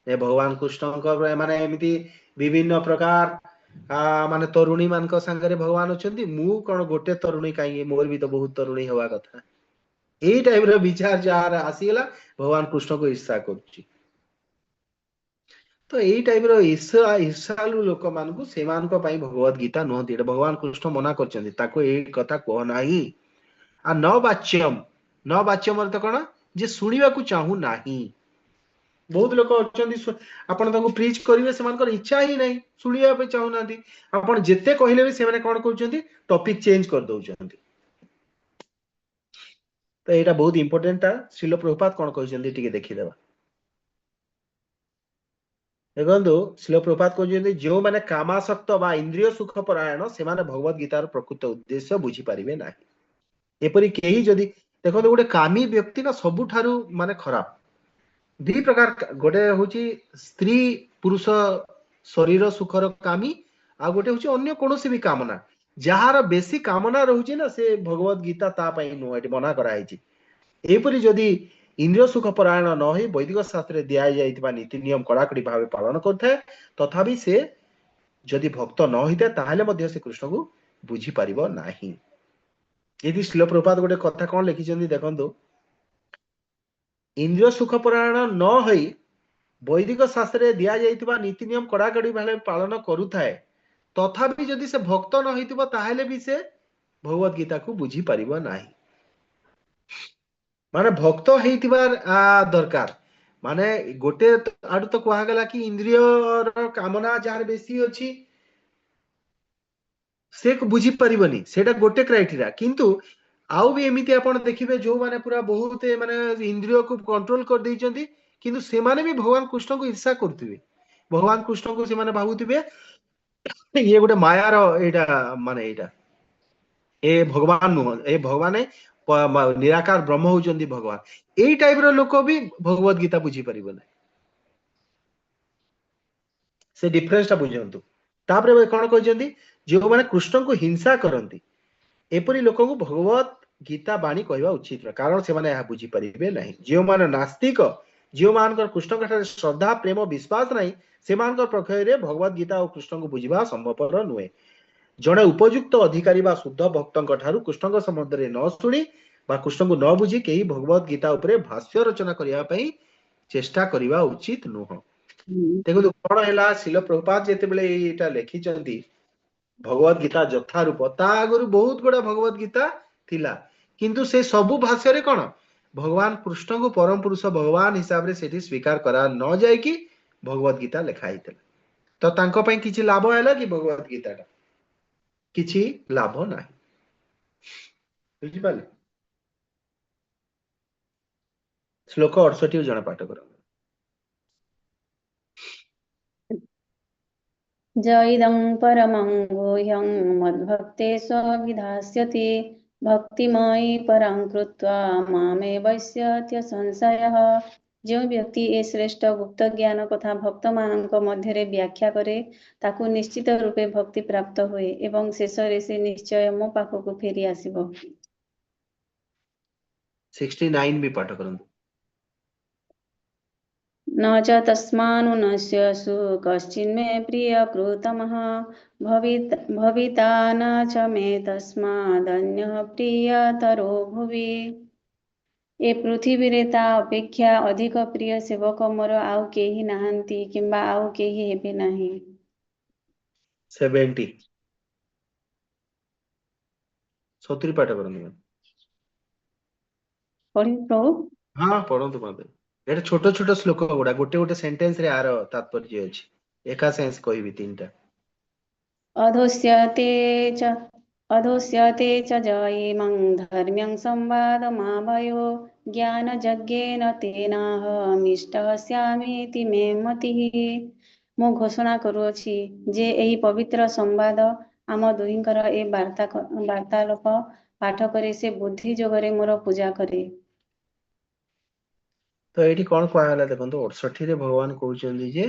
ए भगवान कृष्ण को माने एमिति विभिन्न प्रकार माने तरुणी मान को संगे भगवान अछंती मु कोन गोटे तरुणी काई मोर भी तो बहुत तरुणी हवा कथा एई टाइप रो विचार जार आसीला भगवान कृष्ण को ईर्षा करूची तो एई टाइप रो ईर्षालु लोक मान को से मान को पई भगवत गीता नहति एटा भगवान कृष्ण मना करचंती ताको एई कथा कह नाही आ न वाच्यम अर्थ कोन जे सुनिबा को चाहू नाही बहुत लोक अछंती आपण ताको प्रीच करिवे से मानकर इच्छा ही नहीं सुनिबा पे चाहू नांती आपण जेते कहिले भी से माने कोन कहउचंती टॉपिक चेंज कर दउचंती तो एटा बहुत इंपोर्टेंट ता श्रील प्रभुपाद कोन कहउचंती टिके देखि देबा देखो श्रील प्रभुपाद कहउचंती जो माने कामासक्त बा इंद्रिय सुख परायण से माने भगवत गीतार प्रकृत उद्देश्य बुझी पारिबे नाही एपरि केही जदी देखो गोटे कामी व्यक्ति ना सबुठारु माने खराब दी प्रकार गोटे होची स्त्री पुरुष शरीर सुखर कामी आ गोटे होची अन्य कोनोसी भी कामना जहार बेसी कामना रहउची ना से भगवत गीता ता पई नो एटी बना करा आइची एपरि जदी इंद्रिय सुख परायण न होई वैदिक शास्त्र दिया जाइतबा नीति नियम कड़ाकड़ी भावे पालन करथाय तथापि से जदी भक्त न होइते ताहाले मध्ये से कृष्ण को बुझी पारिबो नाही यदि श्रील प्रभुपाद गोटे कथा कोन लिखिचंदी देखंतु इंद्रिय सुख परायण न होई वैदिक शास्त्र दिया जाइतबा नीति नियम कड़ाकड़ी भावे पालन करूथाय तथापि जदि से भक्त न होइतबा ताहाले भी से भगवत गीता को बुझी पारिबो नाही माने भक्त हेतिबार दरकार माने गोटे आडु तो कहा गला कि इंद्रिय कामना जार बेसी अछि से बुझी पारिबनी सेटा गोटे क्राइटेरिया किंतु आउ भी एमिति आपण देखिबे जो माने पूरा बहुत माने इंद्रिय को कंट्रोल कर दैचंती किंतु से माने भी भगवान कृष्ण को ईर्षा करथिबे भगवान कृष्ण को से माने भाबुथिबे ये गोटे माया रो एटा माने एटा ए भगवान नु ए भगवान निराकार ब्रह्म होउचंदी भगवान एई टाइप रो लोक भी भगवत गीता बुझी परिबो ना से डिफरेंस ता बुझंतु तापरे कोन कहजंदी जो माने कृष्ण को हिंसा करंती एपरी लोक को भगवत गीता बाणी कहवा उचित कारण से माने यह बुझी परिबे नहीं जो माने नास्तिक जो मानकर कृष्ण कठारे श्रद्धा प्रेम विश्वास नहीं से मानकर प्रखय रे भगवत गीता और कृष्ण को बुझिबा संभवपर नुहे जड़े उपयुक्त अधिकारी बा शुद्ध भक्तों ठारू कृष्ण संबंध में न शुणी बा कृष्ण को न बुझी कहीं भगवत गीता उपरे भाष्य रचना करने पई चेष्टा करवा उचित नुह देखो कौन है शिल प्रभुपाद जिते एटा लिखिं भगवत गीता यथा रूप ता आगु बहुत गुड़ा भगवत गीता थिला किंतु से सबु भाष्य रे कौन भगवान कृष्ण को परम पुरुष भगवान हिसाब से स्वीकार करा न जाए कि भगवत गीता लिखाई तो तांको पई किछि लाभ हैला कि भगवत गीता टा किछि लाभ नाही बुझि पाले श्लोक 68 जण पाठ करो जइदं परमं गुह्यं मद्भक्तेषु विधास्यति भक्तिमयी परं कृत्वा मामे वैश्यत्य संशयः जो व्यक्ति ए श्रेष्ठ गुप्त ज्ञान कथा भक्त मानक मध्य व्याख्या करे ताकू निश्चित रूपे भक्ति प्राप्त हुए एवं शेष रे से निश्चय मो पाखक फेरी आसीबो 69 भी पाठ करंतु न च तस्मानुनश्यसु कश्चिन्मे प्रियकृतमः भविता न च मे तस्मादन्यः प्रियतरो भुवि ए पृथ्वी रे ता अपेक्षा अधिक प्रिय सेवक मोर आउ केही नाहंती किंबा आउ केही हेबे नाही 70 70 पाठ करंतु पढ़ी प्रभु हाँ पढ़ंतु मते एटा छोटो छोटो श्लोक गुडा गोटे गोटे सेंटेंस रे आरो तात्पर्य अछि एका सेंस कहबी तीनटा अधोस्यते च जयिमं धर्म्यं संवादमावयो ज्ञानयज्ञेन तेनाहमिष्टः स्यामीति मे मतिः मो घोषणा करुअछि जे एही पवित्र संवाद आम दुहिंकर ए वार्तालाप पाठ करे से बुद्धि जोगरे मोर पूजा करे तो एठी कोन कहला देखंतु 68 रे भगवान कहउचंदी जे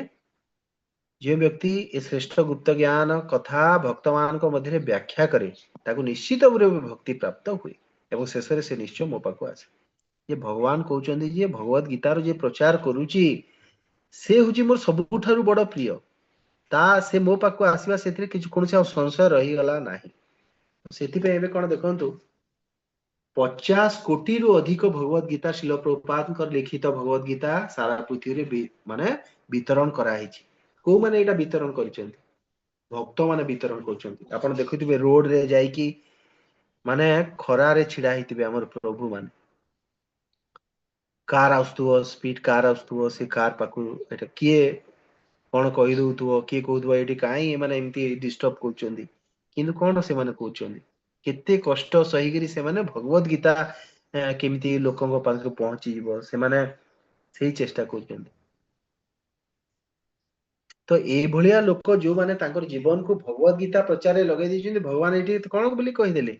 जो व्यक्ति ए श्रेष्ठ गुप्त ज्ञान कथा भक्तमान को मध्य व्याख्या करे ताको निश्चित रूपे भक्ति प्राप्त हुए एवं शेष रे से निश्चय मो पाको आसे ये भगवान कहउचंदी जे भगवत गीतार जे प्रचार करूची से हुची मोर सबुठारु बड़ प्रिय ता से मो पाको आसीबा सेतिर किछ कोनसे संशय रही गला नाही सेति पे एबे कोन देखंतु 50 कोटी रु अधिक भगवत गीता शिल प्रभुपाद लिखित भगवत गीता सारा पृथ्वी रे माने वितरण करा हिची को माने एटा वितरण करिसेंती भक्त माने वितरण करछंती आपण देखुथिबे रोड रे जाई कि माने खरा रे छिडा हितिबे हमर प्रभु माने कार आस्तुओ स्पीड कार आस्तुओ से कार पाकु एटा किए कोन कहि दउथुओ किए कहउथुओ एटी काई माने एमती डिस्टर्ब करछंती किंतु कोन से माने कहउछंती केते कष्ट सही करी से माने भगवत गीता केमती लोकन को पास पहुंची जीवो से माने सेही चेष्टा करछंती तो ए भलिया लोक जो माने तांकर जीवन को भगवत गीता प्रचार लगे दी भगवान ये कौन बोली कहीदेले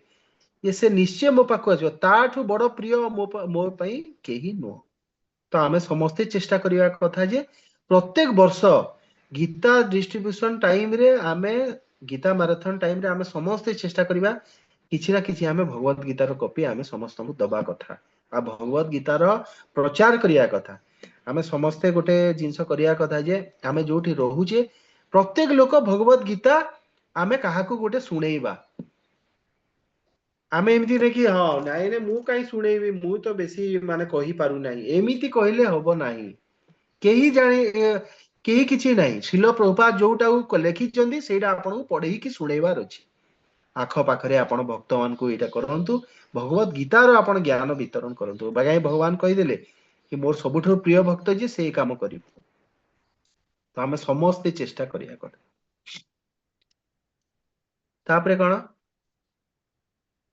ये से निश्चय मो पाक आसो ताठू बड़ प्रिय मो पई केही नो तो आमे समस्ते चेष्टा करिया कथा जे प्रत्येक वर्ष गीता डिस्ट्रीब्यूशन टाइम रे आमे गीता मैराथन टाइम रे आमे समस्ते चेष्टा करिबा किछि ना किछि आमे भगवत गीतार कॉपी आमे समस्त को दबा कथा आ भगवत गीतार प्रचार करिया कथा आमे समस्ते गोटे जिंस करिया कथा जे आमे जोठी रहुचे प्रत्येक लोक भगवत गीता आमे काहाकू गोटे सुनेइबा आमे एमिति रे कि हां नाइ रे मु काई सुनेइबी मु तो बेसी माने कहि पारु नाही एमिति कहिले होबो नाही केही जानि केही किछि नाही शिल प्रभुपाद जोटा लेखि चंदी सेटा आपन पढेई कि सुनेइबार अछि आख पाखरे आपण भक्त मान को एटा करंतु भगवत गीतार आपण ज्ञान वितरण करंतु बागाई भगवान कहि देले कि मोर सबुठ प्रिय भक्त जे से काम करिब तो आमे समस्त चेष्टा करिया कर तापरे कोन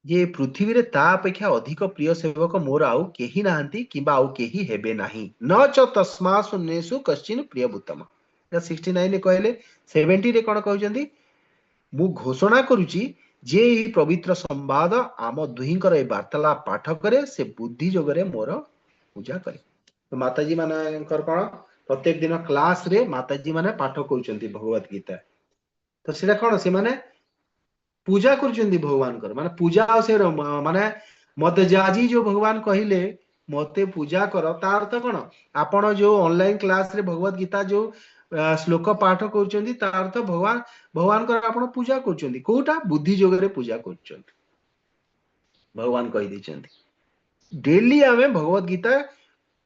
ये पृथ्वी रे ता अपेक्षा अधिक प्रिय सेवक मोर आउ केही नाहंती किबा आउ केही हेबे नाही न च तस्मा सुन्नेसु कश्चिन प्रिय बुतम 69 ने कहले 70 रे कोन कहउचंदी मु घोषणा करूची जे ही पवित्र संवाद आम दुहींकर ए वार्तालाप पाठ करे से बुद्धि जोगरे मोर पूजा करे। तो माताजी मानकर कौन प्रत्येक दिन क्लास रे माताजी माने पाठ करूचंती भगवत गीता। तो सेटा कौन से माने पूजा करूचंती भगवान कर माने पूजा से माने मते जाजी जो भगवान कहिले मते पूजा कर तार अर्थ कौन आपण जो ऑनलाइन क्लास रे भगवत गीता जो श्लोक पाठ करूचंती तार अर्थ भगवान भगवान कर आपण पूजा करूचंती कोटा बुद्धि जोगरे पूजा करूचंती भगवान कहि दैचंती। डेली आमे भगवत गीता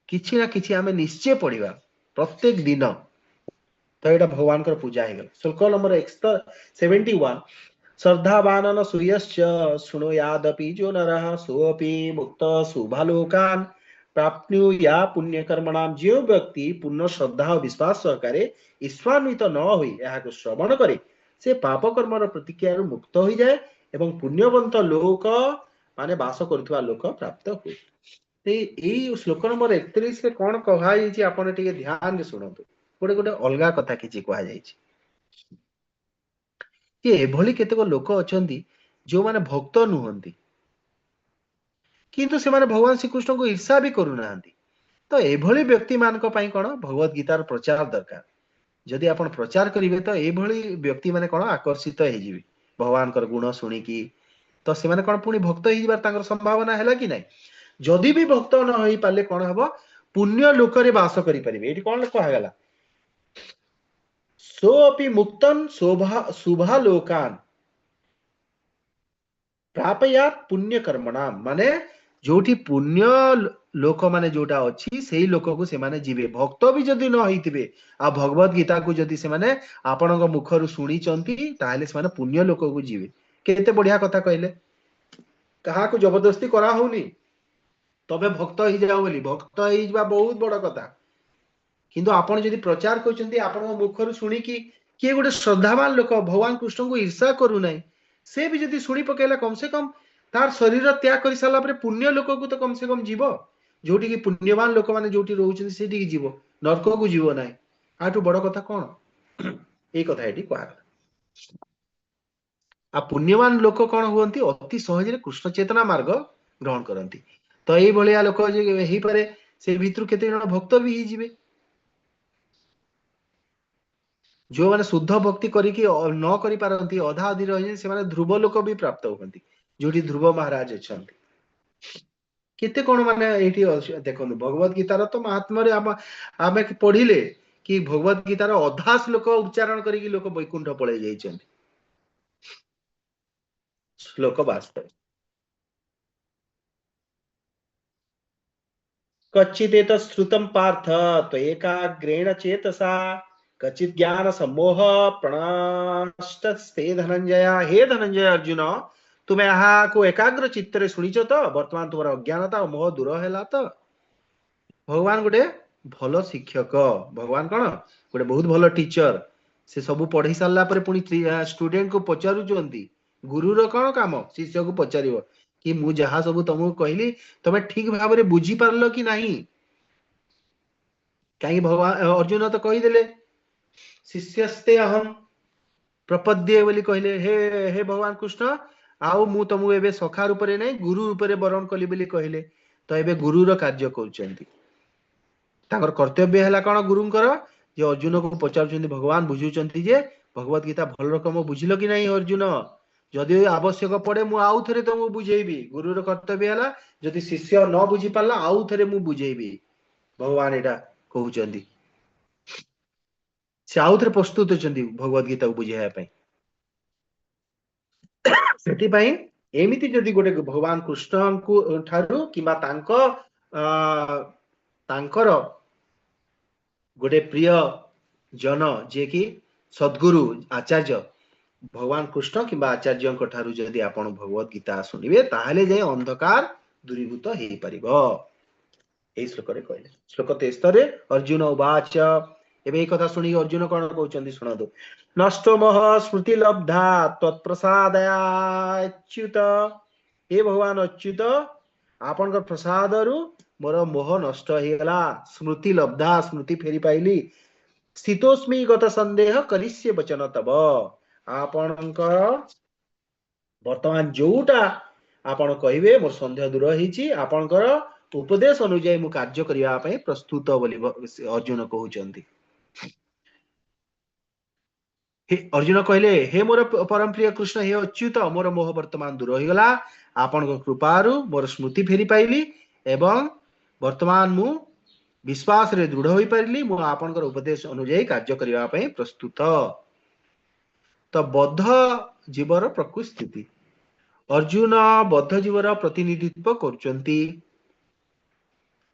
किछि ना किछि आमे निश्चय पढ़िबा प्रत्येक दिन। तो एटा भगवान कर पूजा हे गल। श्लोक नंबर 71 श्रद्धावानन सूर्यश्च शृणुयादपि जो नरः सोऽपि मुक्त शुभालोकान् प्राप्नुया पुण्यकर्मणाम। जो व्यक्ति पूर्ण श्रद्धा और विश्वास सहकारे ईश्वरान्वित न होई एहाको श्रवण करे से पाप कर्मर प्रतिक्रिया मुक्त हो जाए एवं पुण्यवंत लोक माने वास करुवा लोक प्राप्त हुए। यही श्लोक नंबर 31 रे कौन कहाई आपण टिके ध्यान दे सुनतु। गोटे गोटे अलगा कथा किछि कहा जाइछि कि एभली केतेक लोक अछंती जो माने भक्त नुहंती किंतु से माने भगवान श्री कृष्ण को ईर्षा भी करूनाहांती। तो एभली व्यक्ति मान को पई कोन भगवत गीतार प्रचार दरकार। जदि आपण प्रचार करिवे तो एभली व्यक्ति माने कोन आकर्षित हे जिवे भगवान कर गुण सुनी की। तो से माने कोन पुनी भक्त हे जिबार तांकर संभावना हैला कि नै। जदि भी भक्त न होई पाले कोन हबो पुण्य लोक रे वास करि परिबे। एठी कोन कहा गेला सो अपि मुक्तन शुभा लोकान प्रापयात पुण्य कर्मणा। माने जोठी पुण्य लोक माने जोटा अछि सेही लोक को से माने जीवे। भक्त भी जदि न होइतिबे आ भगवत गीता को जदि से माने आपनक मुखरु सुनी चंती ताहेले से माने पुण्य लोक को जीवे। केते बढ़िया कथा कहले। कहा को जबरदस्ती करा होनी तबे भक्त ही जाओ बोली भक्त ही जा बहुत बड़ कथा। किंतु आपण जदि प्रचार करचंती आपनक मुखरु सुनी की किए गोटे श्रद्धावान लोक भगवान कृष्ण को ईर्षा करू नै से भी जदि सुनी पकेला कम से कम तार शरीर त्याग कर साला परे पुण्य लोक को तो कम से कम जीव जोटी की पुण्यवान लोक माने जोटी रहउछन सेठी की जीव नरक को जीव नै। आठु बड़ कथा कोन ए कथा एठी कहला। आ पुण्यवान लोक कोन हुअंती अति सहज रे कृष्ण चेतना मार्ग ग्रहण करंती। तो एई भलिया लोक जे हेई पारे से भितरु केते जण भक्त भी ही जीवे जो माने शुद्ध भक्ति करिकी न करि पारंती अधा अधि रहि से माने ध्रुव लोक भी प्राप्त होती जोटी ध्रुव महाराज अछंती। केते कोन माने एठी देखो भगवत गीतार तो महात्मा रे आमे पढ़िले कि भगवत गीतार अधा श्लोक उच्चारण करिकी लोक वैकुंठ पळे जाइछंती। श्लोक वास्तव कच्चिदेत श्रुतं पार्थ त्वएकाग्रेण चेतसा कचित ज्ञान सम्मोह प्रणष्टस्ते धनंजय। हे धनंजय अर्जुन तुम्हें यहाँ को एकाग्र चित्तरे शुणीच तो वर्तमान तुम अज्ञानता और मोह दूर है तो। भगवान गोटे भल शिक्षक भगवान कौन गोटे बहुत भल टीचर से सब पढ़ी सारा पर पुणी स्टूडेंट को पचारुचंती गुरुर कौन काम शिष्य को पचार कि मु जहाँ सब तुमको कहली तुम्हें ठीक भाव में बुझी पारल कि नहीं। कहीं भगवान अर्जुन तो कहीदेले शिष्यस्ते अहम प्रपद्ये बोली कहले हे भगवान कृष्ण आउ मु तुमको एबे सखा रूप रे नहीं गुरु रूप रे वरण कली बोली कहले। तो एबे गुरुर कार्य करूचंती ताकर कर्तव्य हैला कोन गुरुंकर जे अर्जुन को पचारुचंती भगवान बुझुचंती जे भगवत गीता भल रकम बुझिलो कि नहीं अर्जुन जदि आवश्यक पड़े मु आउ थरे तुमको बुझेबी। गुरुर कर्तव्य हैला जदि शिष्य न बुझी पाला आउ थरे मु बुझेबी भगवान एटा कहउचंती। से आउ थरे प्रस्तुत अछंती भगवत गीता को बुझाया पई। सेठी पई एमिति जदि गोटे भगवान कृष्ण को ठारू किबा तांकर गोटे प्रिय जन जे कि सद्गुरु आचार्य भगवान कृष्ण किबा आचार्य ठारू जदि आपण भगवत गीता सुनिबे ताहले जे अंधकार दूरीभूत हेई परिबो। एई श्लोक रे कहले। श्लोक 73 अर्जुन उवाच एबे कथा सुनी अर्जुन कोन कहउचंदी सुनदो नष्टो मोह स्मृति लब्धा तत्प्रसादाच्युत। हे भगवान अच्युत आपण का प्रसाद रु मोर मोह नष्ट हे गला स्मृति लब्धा स्मृति फेरी पाइली स्थितोस्मि गत संदेह करिष्ये वचन तब। आपण वर्तमान जोटा आपण कहिबे मोर संदेह दूर होईची आपणकर उपदेश अनुଯାयी मु कार्य करिया पई प्रस्तुत बोली अर्जुन कहउचंती। अर्जुन कहले हे मोर परम प्रिय कृष्ण हे अच्युत मोर मोह वर्तमान दूर होईगला आपण कृपारु मोर स्मृति फेरी पाइली एवं वर्तमान मु विश्वास रे दृढ़ होई परिली मु आपनकर उपदेश अनुଯାयी कार्य करिया पई प्रस्तुत। तो बद्ध जीवर प्रकृत स्थिति अर्जुन बद्ध जीवर प्रतिनिधित्व करचंती।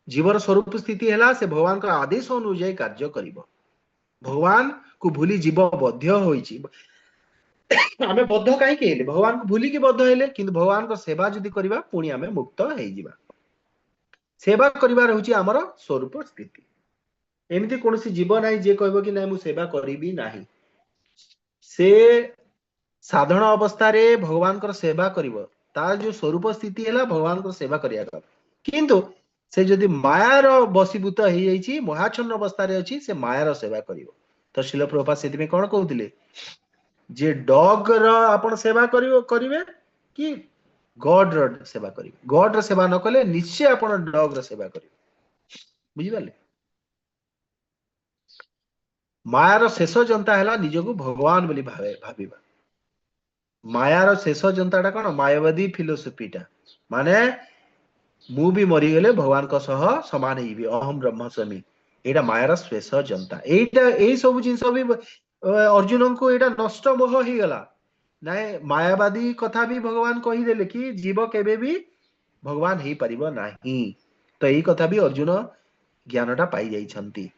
जीवर स्वरूप स्थिति हैला से भगवान का आदेश अनुଯାयी कार्य करिवो। भगवान को भूली जीव बद्ध होईची आमे बद्ध काई केले भगवान को भूली के बद्ध हेले किंतु भगवान को सेवा जदि करिवा पुणी आमे मुक्त हेई जिबा। सेवा करिवार होची हमर स्वरूप स्थिति। एमिति कोनोसी जीव नाही जे कहबो कि नाही मु सेवा करिबी नाही। से साधारण अवस्था रे भगवान कर सेवा करिवो तार जो स्वरूप स्थिति हैला भगवान कर सेवा करिया कर किंतु से जदि मायार बसीभूत हेई जाईची मोहाच्छन्न अवस्था रे अछि से मायार सेवा करिवो। तो शिल प्रभुपाद सेति में कोन कहउतिले जे डॉग र आपण सेवा करिवो करिवे कि गॉड र सेवा करिवे। गॉड र सेवा न कले निश्चय आपण डॉग र सेवा करिवे। बुझि पाले मायार शेष जनता हैला निजको भगवान बोली भाबिबा। मायार शेष जनताटा कोन मायावादी फिलोसफीटा माने मु भी मरी गेले भगवान को सह समान हेबी अहम ब्रह्मस्वामी एटा मायार शेष जनता। एटा एई सब जिंस भी अर्जुन को एटा नष्ट मोह ही गला नाय मायावादी कथा भी भगवान कहि देले कि जीव केबे भी भगवान हेई परिबो नाही। तो एई कथा भी अर्जुन ज्ञानटा पाई जाई छंती।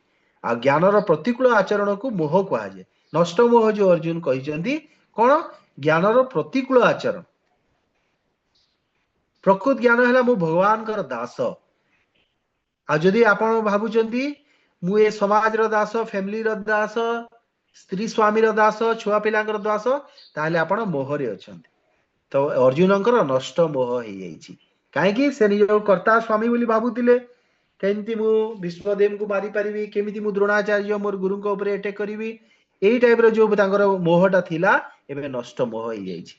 आ ज्ञानर प्रतिकूल आचरण को मोह कहा जाए। नष्ट मोह जो अर्जुन कहिसंती कोन ज्ञानर प्रतिकूल आचरण। प्रकृत ज्ञान हैला मु भगवान कर दास। आ जदि आपण भाबुचंती मु ए समाज र दास फैमिली र दास स्त्री स्वामी र दास छुआ पिलांकर दास ताले आपण मोहरे अछंती। तो अर्जुनकर नष्ट मोह हे जाईची काहे कि से निजो कर्ता स्वामी बोली भाबुतिले केमती मु विश्वदेव को मारी पारिबी केमिति मु द्रोणाचार्य मोर गुरु को ऊपर अटैक करिवि एई टाइप रो जो तांकर मोहटा थिला एबे नष्ट मोह हे जाईची।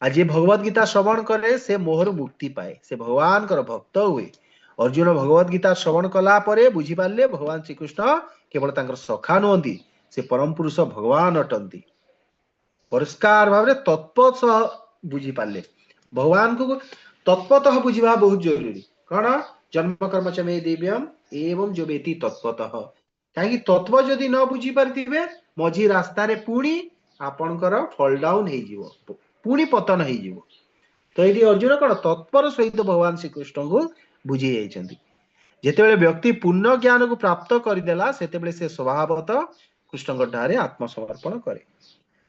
आज भगवत गीता श्रवण करे से मोहर मुक्ति पाए से भगवान कर भक्त हुए। अर्जुन भगवत गीता श्रवण कला परे बुझी पाले भगवान श्री कृष्ण केवल तांकर सखा नहंती से परम पुरुष भगवान अटंती। परिष्कार भाव तत्पथ बुझी पाले भगवान को तत्पतः बुझा बहुत जरूरी कौन जन्म कर्म च मे दिव्यम एवं जो बेति तत्पतः कहीं तत्व जदि न बुझी पारिथिबे मझी रास्ता रे पुणी आपणकर फॉल डाउन हे जिवो पुणी पतन हे जिवो। तो ये अर्जुन कौन तत्पर सहित भगवान श्री कृष्ण को बुझी जाइछंती। जेतेबेले व्यक्ति पुण्य ज्ञान को प्राप्त करदेला सेतेबेले से स्वभावतः कृष्ण ठारे आत्मसमर्पण करे।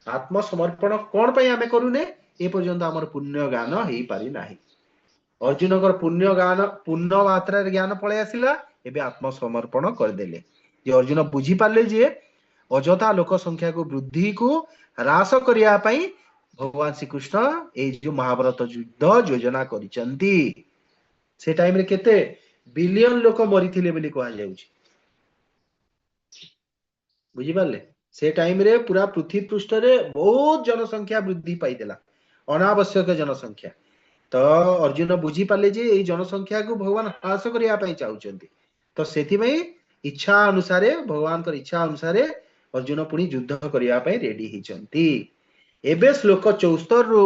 आत्मसमर्पण कौन पई आमे करूने ए पर्यंत हमर पुण्य ज्ञान हेई पारि नाही। अर्जुन कर पुण्य ज्ञान पुण्य मात्रा रे ज्ञान पळे आसिला एबे आत्मसमर्पण कर देले। जे अर्जुन बुझी पाले जे अजथा लोक संख्या को वृद्धि को ह्रास करिया पई भगवान श्री कृष्ण ए जो महाभारत युद्ध योजना करिसंती। से टाइम रे केते बिलियन लोक मरिथिले बोली कहा जाउची। बुझी पाले से टाइम रे पूरा पृथ्वी पृष्ठ रे बहुत जनसंख्या वृद्धि पाइदेला अनावश्यक जनसंख्या। तो अर्जुन बुझी पाले जे ए जनसंख्या को भगवान ह्रास करिया पई चाहुचंती। तो सेति में इच्छा अनुसारे भगवान कर इच्छा अनुसारे अर्जुन पुणी युद्ध करिया पई रेडी हिचंती। एबे श्लोक 74 रु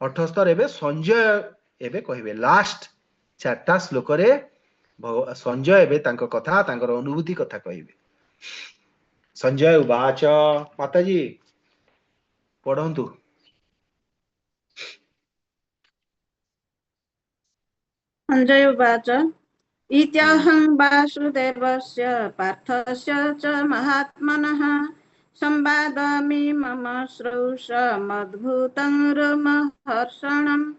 78 एबे संजय एबे कहिबे लास्ट चारटा श्लोक रे संजय एबे तांको कथा तांकर अनुभूति कथा कहिबे। संजय उवाच माताजी पढ़ंतु। संजय उवाच इत्यहं वासुदेवस्य पार्थस्य च महात्मनः संवादमिमम श्रौषमद्भुतं रोमहर्षणम्।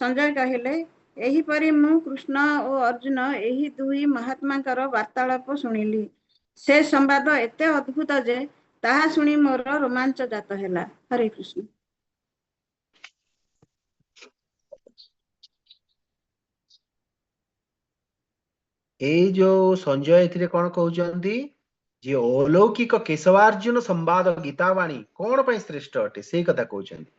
संजय कहिले एही परि मु कृष्ण और अर्जुन एही दुई महात्माकर वार्तालाप शुणिली। से संवाद एते अद्भुत जे ताहा शुणी मोर रोमांच जात हैला। हरे कृष्ण। ए जो संजय एथिरे कोन कहउचंती जे अलौकिक केशवार्जुन संवाद गीतावाणी कोन पई श्रेष्ठ अटे से कथा कहउचंती।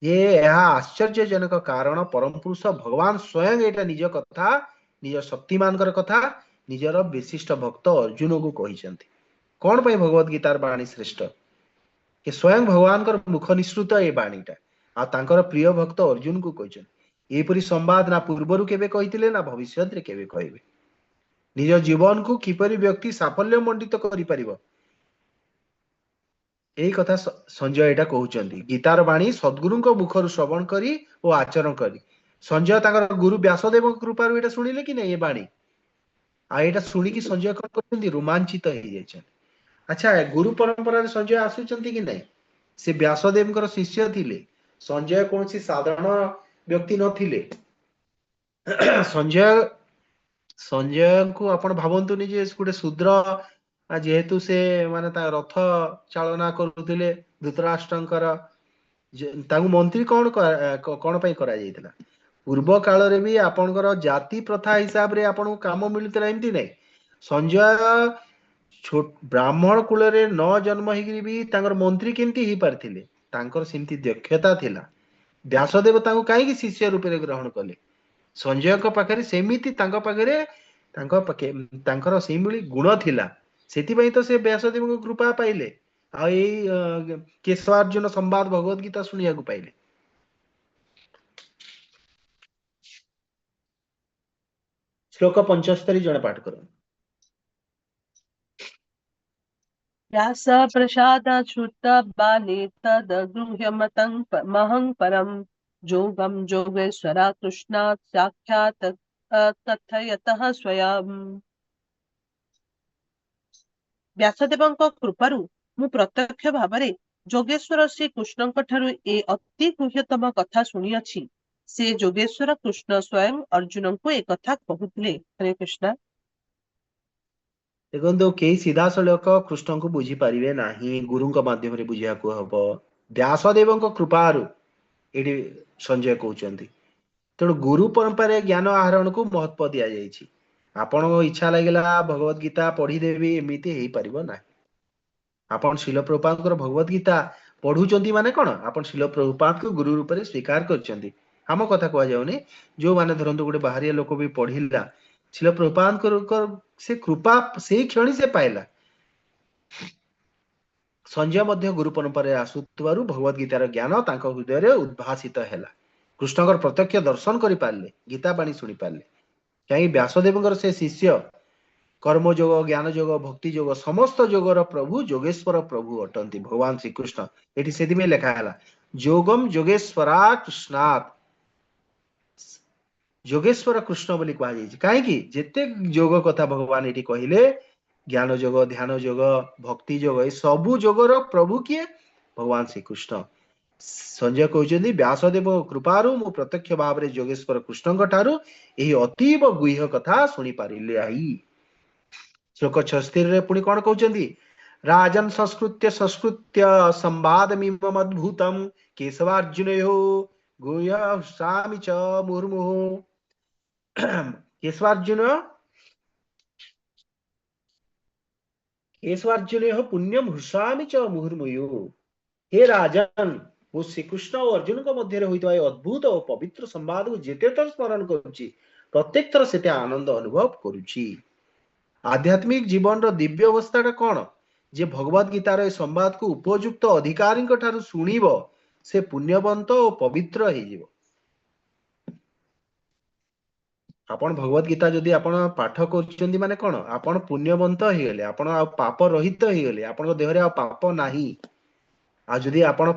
ये आश्चर्यजनक कारण परम पुरुष भगवान स्वयं एटा निज कथा निज शक्तिमान कथा निजर विशिष्ट भक्त अर्जुन को कहिसंती कौन पे भगवत गीतार बाणी श्रेष्ठ कि स्वयं भगवान मुख निसृत ए बाणीटा आ तांकर प्रिय भक्त अर्जुन को कहिसंती एपरी संवाद ना पूर्वरु केबे कहिथिले ना भविष्यत रे केबे कहबे निज जीवन को किपरि व्यक्ति साफल्य मंडित करि परिबो यही कथा संजय एटा कहउचंती गीतार बाणी सद्गुरुଙ୍କ मुखरु श्रवण करी ओ आचरण करी संजय तांकर गुरु व्यासदेव कृपारु एटा सुनिले कि नै ए बाणी आ एटा सुनी कि संजय कोन करथि रोमांचित हे जायछन अच्छा गुरु परंपरा रे संजय आसुचंती कि नै से व्यासदेवଙ୍କର शिष्य थिले संजय कोनसी साधारण व्यक्ति नथिले संजय संजय को आपण भावंतुनी जे गोटे शूद्र जेहेतु से माने ता रथ चालना करुथिले धृतराष्ट्रंकर तांगु मंत्री कौन कौन पई करा जायतिला पूर्व काल रे भी आपनकर जाति प्रथा हिसाब रे आपन काम मिलुतला एमती नै संजय ब्राह्मण कुल रे न जन्म हिगिरी भी तांगर मंत्री केमती ही पारथिले तांकर सिमती दक्षता थिला व्यासदेव तांगु काई कि शिष्य रूप रे ग्रहण कले संजय को पाखरे सेमिति तांको पाखरे तांको पाखे तांकर सेमिली गुण थिला सेति पई तो से व्यासदेव को कृपा पाइले आ ए केशवार्जुन संवाद भगवत गीता सुनिया को पाइले श्लोक 75 जण पाठ करो व्यास प्रसादात् श्रुता बाले तदगृह्य मतं महं परं जोगं जोगेश्वरा कृष्णात् साक्षात् कथयतः स्वयं व्यासदेवଙ୍କ कृपारु मु प्रत्यक्ष भाବରେ जोगेश्वर श्री कृष्णଙ୍କ ଠାରୁ ए अति गुह्यतम कथा शुणी अछि से जोगेश्वर कृष्ण स्वयं अर्जुन को एक कथा कहुथिले हरे कृष्ण देखो कई सीधा सड़क कृष्ण को बुझी पारे ना गुरु माध्यम बुझा हम व्यासदेव कृपारु ये संजय कहते तेणु गुरु परंपरा ज्ञान आहरण को महत्व दि जाइए आपण इच्छा लगे भगवत गीता पढ़ीदेवी एमती हो पार ना आपण शिल प्रभुपाद भगवत गीता पढ़ुंट माने कौन आप शिल प्रभुपाद को गुरु रूप से स्वीकार कर आम कथा कहनी जो मैंने धरतु गोटे बाहरिया लोक भी पढ़ला शिल प्रभुपाद से कृपा से क्षणी से पाइला संजय मध्य गुरु परंपरा आसुथिबारु भगवत गीतार ज्ञान तांको हृदय रे उद्भासित हैला कृष्णकर प्रत्यक्ष दर्शन करि पारले गीता बाणी सुनि पारले कहीं व्यासदेवଙ୍କର से शिष्य कर्म योग ज्ञान योग भक्ति योग समस्त योगर प्रभु जोगेश्वर प्रभु अटंती भगवान श्री कृष्ण एठी सेदि में लिखा हैला जोगम जोगेश्वरा कृष्णात् जोगेश्वर कृष्ण बोली कहा जाइए कहीं जेते योग कथा भगवान ये कहले ज्ञान योग ध्यान योग भक्ति योग ये सबू योगर प्रभु किए भगवान श्री कृष्ण संजय कहते व्यासदेव कृपारु मु प्रत्यक्ष भाव में जोगेश्वर कृष्ण ठारू यही अतीब गुह्य कथा शुणी पारे आई श्लोक 76 पुणी कौन कहते राजन संस्कृत्य संवाद अद्भुतम केशवार्जुनयो गुह्यसामि च मुहुर्मुहुः केशवार्जुन पुण्यम हृषामि च मुहुर्मुहुः हे राजन मु श्रीकृष्ण और अर्जुन मध्य होता अद्भुत और पवित्र संवाद को जेते थर स्मरण करुच्ची प्रत्येक थर से आनंद अनुभव करुच्ची आध्यात्मिक जीवन रो दिव्य अवस्था कौन जे भगवत गीतार ए संवाद को उपयुक्त अधिकारी ठारू सुनिबो से पुण्यवंत और पवित्र हो जिवो आपण भगवत गीता जदि आपण पाठ करछन्ती माने कोन आपण पुण्यवंत हो गले आपण आ पाप रहित हो गले आपण देहरे आ पाप नाही आ जदि आपण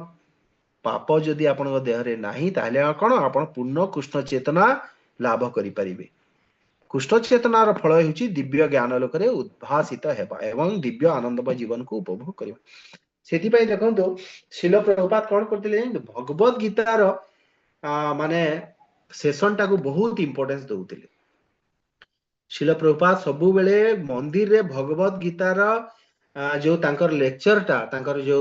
पाप जदि आपण देहरे नाही ताले कोन आपण पूर्ण कृष्ण चेतना लाभ करि परिबे कृष्ण चेतनार फल हेउची दिव्य ज्ञान लोकरे उद्भासित हेबा एवं दिव्य आनंदमय जीवन को उपभोग करिबा सेति पई देखंतो शिल प्रभुपाद कोन करथिले भगवत गीतार माने सेशन टाको बहुत इंपोर्टेंस दउथिले शिल प्रभुपाद सबु बेले मंदिर रे भगवत गीतार जो तांकर लेक्चर टा तांकर जो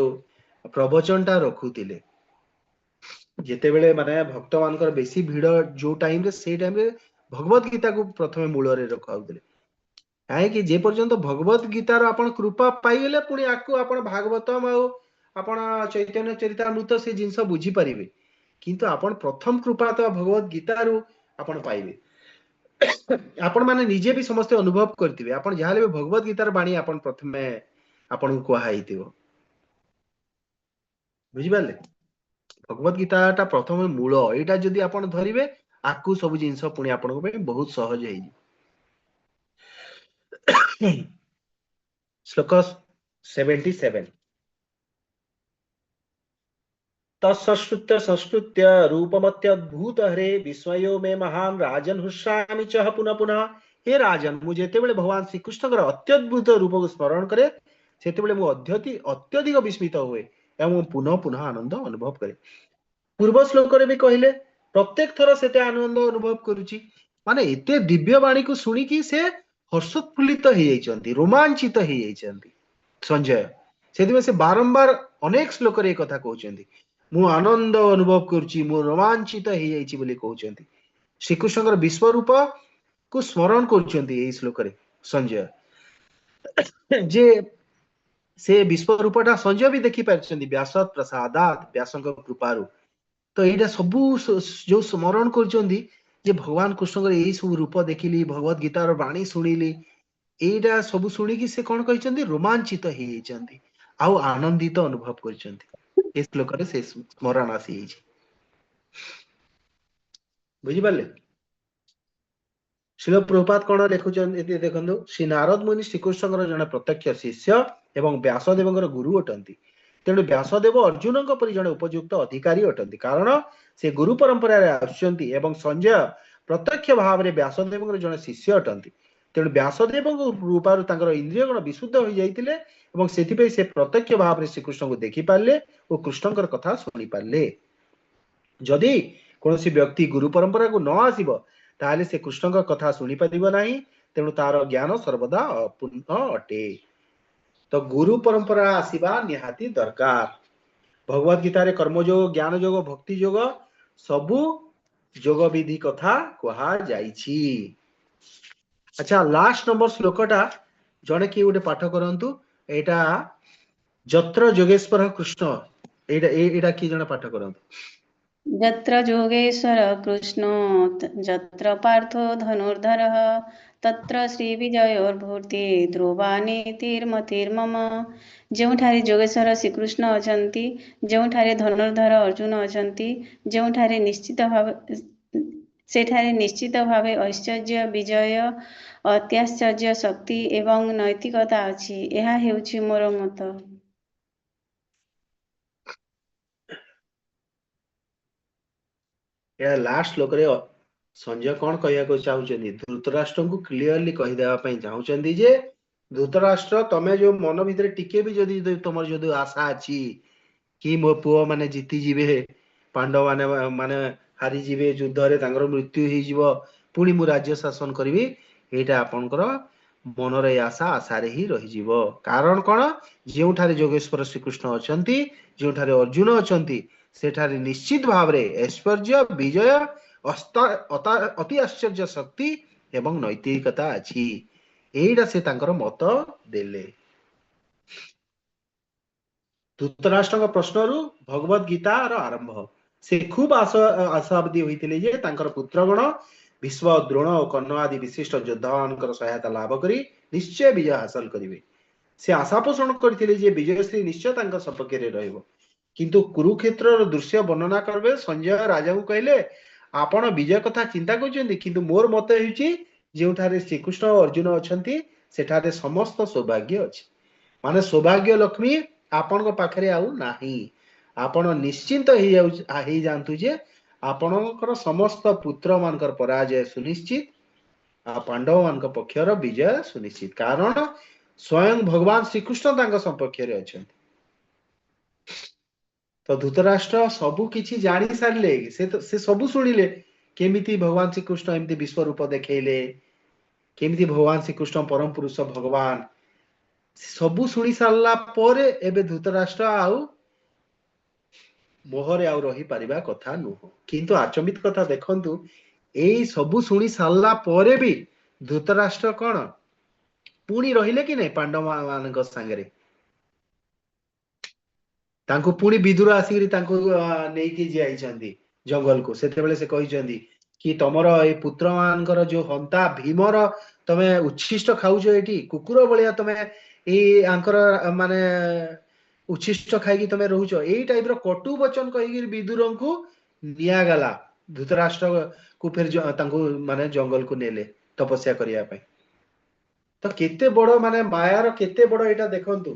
प्रवचन टा रखुथिले जेते बेले माने भक्त मानकर बेसी भीड़ जो टाइम रे से टाइम रे भगवत गीता को प्रथमे मूल रे रखाउथिले काहे कि जे पर्यंत भगवत गीतार आपण कृपा पाइले पुनी आकु आपण भागवतम आ आपण चैतन्य चरितामृत से जिंस बुझी परिबे किंतु आपण प्रथम कृपा तो भगवत गीता रु आपण पाइबे आपण माने निजे भी समस्त अनुभव करथिबे आपण जहाले भगवत गीतार बाणी आपण प्रथमे आपण को हाइतिबो बुझि पाले भगवत गीता प्रथम मूल एटा जदि आपण धरिबे आकु सब जिंस पुणी आपण को बहुत सहज है श्लोक 77 तत्संस्कृत्य संस्कृत्य रूपमत्यद्भुत हरे विस्मयो में महान राजन हुस्सामि च पुनः पुनः हे राजन मुझे जेतेबेले भगवान श्री कृष्ण अत्यद्भुत रूप को स्मरण करे सेतेबेले मु अत्यधिक विस्मित हुए एवं पुनः पुनः आनंद अनुभव करे पूर्व श्लोक रे भी कहले प्रत्येक थर सेते आनंद अनुभव करूची माने एते दिव्य वाणी को सुनी कि से हर्षोत्फुल्लित हो जाइछंती रोमांचित हो जाइछंती संजय सेदिमे से बारंबार अनेक श्लोक रे कथा कहउछंती मु आनंद अनुभव करूची मु रोमांचित हो जाइछि बोली कहउछंती श्री कृष्णकर विश्व रूप को स्मरण करूछंती एई श्लोक रे संजय जे से विश्व रूपटा संजय भी देखि पारछंती व्यास प्रसादात व्यासंक कृपारु तो एटा सबु जो स्मरण करूछंती जे भगवान कृष्णकर एई सब रूप देखिली भगवत गीतार वाणी सुनिली एटा सब सुनिकी से कौन कहते रोमांचित हो जाइछंती आउ आनंदित अनुभव करछंती ए श्लोक रे से स्मरण आसी बुझि पाले श्रील प्रभुपाद कौन लिखुछन एते देखंदो श्री नारद मुनि श्रीकृष्णकर जने प्रत्यक्ष शिष्य एवं व्यासदेवଙ୍କର गुरु अटंती तेणु व्यासदेव अर्जुन परि जने उपयुक्त अधिकारी अटंती कारण से गुरु परंपरा रे आछंती एवं संजय प्रत्यक्ष भाव रे व्यासदेवଙ୍କର जने शिष्य अटंती तेणु व्यासदेव रूपार इंद्रिय गण विशुद्ध हो जाइतिले एवं सेथिपे से प्रत्यक्ष भाव रे श्रीकृष्ण को देखि पारले और कृष्णकर कथा सुनि पारले जदि कोनोसी व्यक्ति गुरु परंपरा को न आसीबो ताले से कृष्णकर कथा सुनि पारिबो नाही तेणु तार ज्ञान सर्वदा अपूर्ण अटे तो गुरु परंपरा आसीबा निहाती दरकार भगवत गीता रे कर्मयोग ज्ञान योग भक्ति योग सबु योग विधि कथा कहा जाइछि अच्छा लास्ट नंबर श्लोकटा जने कि गोटे पाठ करंतु एटा जत्र जोगेश्वर कृष्ण एटा कि जने पाठ करंतु यत्र योगेश्वर कृष्ण यत्र पार्थो धनुर्धरः तत्र श्री विजयोर्भूति ध्रुवानीतिर्मतिर्मम जोठारे जोगेश्वर श्रीकृष्ण अछंती जोठारे धनुर्धर अर्जुन अछंती जोठारे निश्चित भावे ऐश्वर्य विजय अत्याश्चर्य शक्ति एवं नैतिकता अछि एहा हेउछि मोर मत या लास्ट श्लोक रे संजय कौन कहया को चाहुचंदी धृतराष्ट्र को क्लियरली कहि देबा पई चाहुचंदी जे धृतराष्ट्र तमे जो मन भितर टिके भी जदी तमर जदी आशा अछि कि मो पुओ माने जीति जिवे पांडव माने हारी जिवे युद्ध रे तांगर मृत्यु ही जीवो पुणी मु राज्य शासन करिवि एटा आपनकर मन रे आशा रे ही रहि जीवो कारण कोन जेउठारे जोगेश्वर श्रीकृष्ण अछंती जेउठारे अर्जुन अछंती सेठारे निश्चित भाव रे ऐश्वर्य विजय अति आश्चर्य शक्ति एवं नैतिकता अछि एटा से तांकर मत देले धृतराष्ट्र प्रश्न रु भगवत गीता आरंभ से खूब आशावादी होइतिले जे तांकर पुत्रगण विश्व द्रोण और कर्ण आदि विशिष्ट योद्धानकर सहायता लाभ करी निश्चय विजय हासिल करिवे से आशा पोषण करथिले जे विजयश्री निश्चय तांकर सपक्ष रे रहइबो किंतु कुरुक्षेत्र दृश्य वर्णना करबे संजय राजा को कहले आपण विजय कथा चिंता करछन्ती किंतु मोर मत हेउची जेउठारे श्रीकृष्ण और अर्जुन अछंती सेठारे समस्त सौभाग्य अछि माने सौभाग्य लक्ष्मी आपण को पाखरे आउ नाही आपण निश्चिंत ही जानतु जे आपणकर समस्त पुत्र मानकर पराजय सुनिश्चित आ पांडव मान पक्षर विजय सुनिश्चित कारण स्वयं भगवान श्रीकृष्ण तांका संपक्ष रे अछंती तो धृतराष्ट्र सबु किछि जानि सारले से सबु सुनिले केमिति भगवान श्रीकृष्ण एमति विश्व रूप देखैले केमिति भगवान श्रीकृष्ण परम पुरुष भगवान सबु सुनी सारला परे एबे धृतराष्ट्र आउ मोहरे आउ रही पारिबा कथा नुह किंतु आचमित कथा देखंतु एई सबु सुनी सारला परे भी धृतराष्ट्र कोन पुणी रहिले कि नै पांडव मानक संगरे तांको पुणी विदुर आसीकरी तांको नेकी जाइछंती जंगल को सेतेबेले से कहिसेंदी कि तमर ए पुत्र मानकर जो हंता भीमर तमे उच्छिष्ट खाउछ एठी कुकुर बलिया तमे ए आंकर माने उच्छिष्ट खाइकी तमे रहुछ एई टाइप रो कटु वचन कहिकी विदुर को निया गला धृतराष्ट्र को फिर तांको माने जंगल को नेले तपस्या करिया पई तो केते बड़ माने मायार केते बड़ एटा देखंतु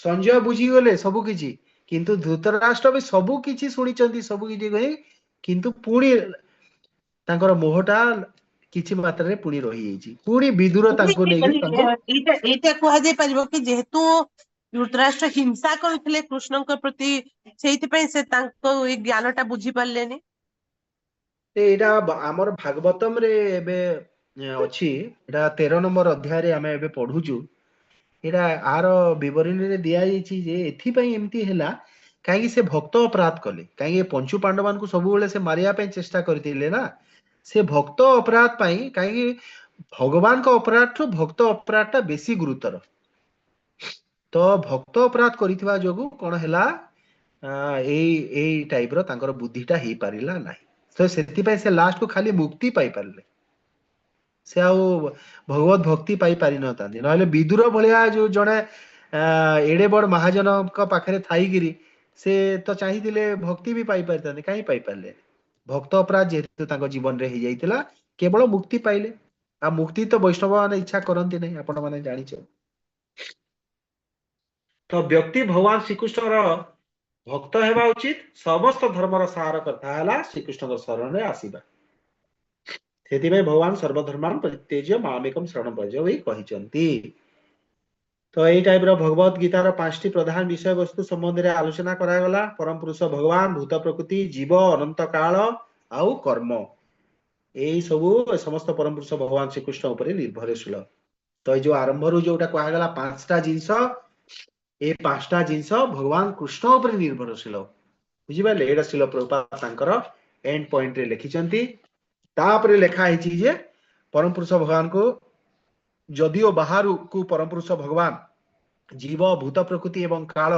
संजय बुझी गले सबु किछि किंतु धृतराष्ट्र भी सबु किछि सुनिचंती सबु किछि कहि किंतु पुणी तांकर मोहटा किछि मात्रा रे पुणी रही जाइछि पुणी विदुर तांको नेकी तांको एटा कुहा जाय परिबो कि जेहेतु धृतराष्ट्र हिंसा करुଥିଲେ कृष्णଙ୍କ प्रति ସେଇଥିପାଇଁ ସେ ତାଙ୍କ ଏ ଜ୍ଞାନଟା ବୁଝି ପାରିଲେନି एटा हमर भागवतम रे एबे अछि एटा 13 नंबर अध्याय रे हमें एबे पढुछु एटा आर विवरणी रे दिया जाइछि जे एथि पई एम्ति हैला काहे से भक्त अपराध कले काहे पंचु पांडवान को सब बेले से मारिया पे चेष्टा करथिले ना से भक्त अपराध पाई काहे भगवान का अपराध ठो भक्त अपराध टा बेसी गुरुतर तो भक्त अपराध करिथिबा जोगु कोन हैला एई टाइप रो तांकर बुद्धिटा ही पारिला नाही तो सेति पई से लास्ट को खाली मुक्ति पाई पारले से आउ भगवत भक्ति पाई पारि न तांदी नहले विदुर भलिया जो जणे एडे बड़ महाजन का पाखरे थाई गिरी से तो चाहिथिले भक्ति भी पाई पारतांदी काई पाई पारले भक्त अपराध जेतु तांको जीवन रे ही जाइतिला केवल मुक्ति पाइले आ मुक्ति तो वैष्णव माने इच्छा करंती नहीं आपण माने जानि छ तो व्यक्ति भगवान श्रीकृष्ण रो भक्त हेबा उचित समस्त धर्म रो सार कथा हला श्रीकृष्ण को शरण रे आसीबा सेति भगवान सर्वधर्मान परित्यज्य मामेकम शरण भज वही कहिचंती तो एई टाइप रो भगवत गीता रो पांचटी प्रधान विषय वस्तु संबंध रे आलोचना करा गला परम पुरुष भगवान भूत प्रकृति जीव अनंत काल आउ कर्म एई सबु समस्त परम पुरुष भगवान श्रीकृष्ण ऊपर निर्भरशील तो ए जो आरंभ रु जोटा कहा गला पांचटा जिंस ए पांचटा जिंस भगवान कृष्ण ऊपर निर्भरशील बुझी पाले एडा शिल प्रभुपाद तांकर एंड पॉइंट रे लिखिचंती तापरे लेखा है जे परम पुरुष भगवान को जदिओ बाहर को परम पुरुष भगवान जीव भूत प्रकृति एवं काल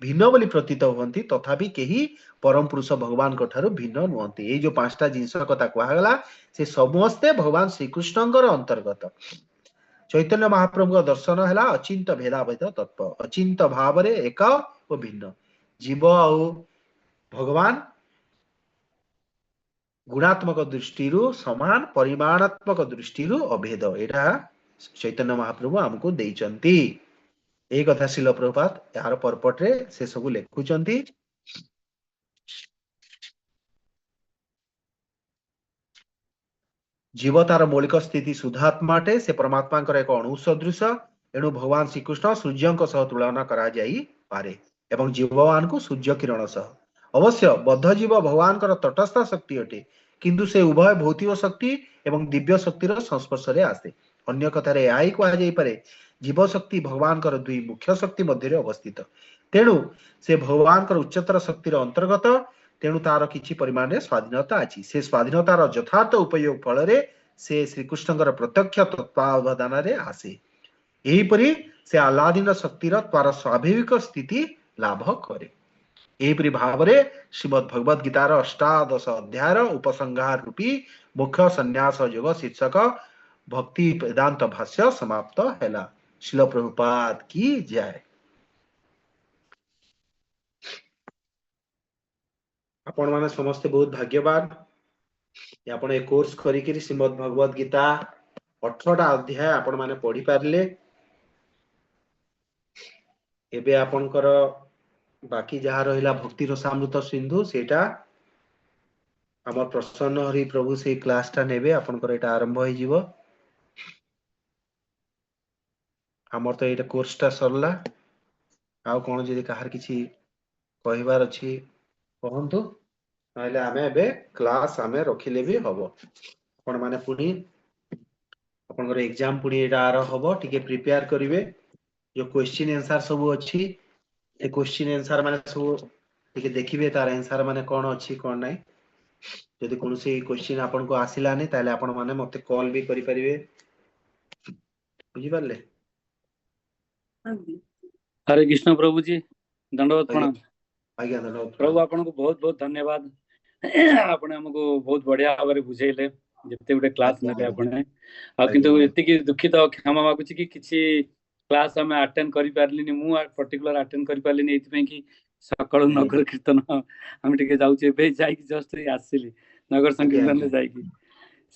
भिन्न बोली प्रतीत होती तथापि केही परम पुरुष भगवान को ठारू भिन्न नुहंती ए जो पांचटा जिंस कथा कहगला से समस्ते भगवान श्रीकृष्णଙ୍କର अंतर्गत चैतन्य महाप्रभु का दर्शन हैला अचिंत भेदाभेद तत्व अचिंत भाव रे एक और भिन्न जीव और भगवान गुणात्मक दृष्टि समान परिमाणात्मक दृष्टि अभेद एटा चैतन्य महाप्रभु हमको देइचंती ए कथा शिल प्रभुपाद यार परपट रे से सब लेखुचंती जीव तार मौलिक स्थिति शुद्धात्माटे से परमात्मा एक अणु सदृश एणु भगवान श्रीकृष्ण सूर्य सह तुलना करा जाई पारे एवं जीववान को सूर्य किरण सह अवश्य बद्ध जीव भगवान तटस्थ शक्ति अटे किंतु से उभय भौतिक शक्ति एवं दिव्य शक्तिर संस्पर्श रे आसे अन्य कथार यही कहुई पारे जीव शक्ति भगवान दुई मुख्य शक्ति मध्य अवस्थित तेणु से भगवान उच्चतर शक्तिर अंतर्गत तेणु तार किछि परिमाण रे स्वाधीनता अछि से स्वाधीनतार यथार्थ उपयोग फल रे से श्रीकृष्ण प्रत्यक्ष तत्वावधान रे आसे एही परि से आह्लादीन शक्तिर तार स्वाभाविक स्थिति लाभ करे एपरी भाव रे श्रीमद् भगवद गीतार अष्टादश अध्यायर उपसंहार रूपी मुख्य संन्यास योग शीर्षक भक्ति वेदांत भाष्य समाप्त हैला शिल प्रभुपाद की जय आपण माने समस्त बहुत भाग्यवान आपण ए कोर्स करी श्रीमद् भगवद गीता 18टा अध्याय आपण माने पढ़ी पारले एबे आपनकर बाकी जहाँ रहा भक्ति रसामृत सिंधु सेटा आम प्रसन्न हरि प्रभु से क्लास टा नेबे आपनकर एटा आरंभ हो जिवो हमर तो एटा कोर्स टा सरला आ कोन जदी कहार किछि कहिबार अछि कहंतु नाइले आमे एबे क्लास आमे रखिले भी हबो आपण माने पुनी आपनकर एग्जाम पुनी एटा आरो हबो टिके प्रिपेयर करिवे जो क्वेश्चन आंसर सब अछि ए क्वेश्चन आंसर माने सब टिके देखिबे तार आंसर माने कोन अछि कोन नै जदि कोनोसी क्वेश्चन आपन को आसिला नै ताले आपन माने मते कॉल भी करि परिबे बुझि परले हरे कृष्ण प्रभु जी दंडवत प्रणाम आज्ञा दंडवत प्रभु आपन को बहुत बहुत धन्यवाद आपण हमको बहुत बढ़िया भाव बुझेले जते गुटे क्लास आज्ञा नेले आज्ञा आपण आ किंतु आज्ञा एतिकी दुखित क्षमा मागुची कि किछि क्लास हमें अटेंड करि पारलिनी मु पर्टिकुलर अटेंड करि पारलिनी एति कि सकाळ आज्ञा नगर कीर्तन हम टिके जाउचे बे जाई जस्ट आसिली नगर आज्ञा संकीर्तन आज्ञा ले जाई कि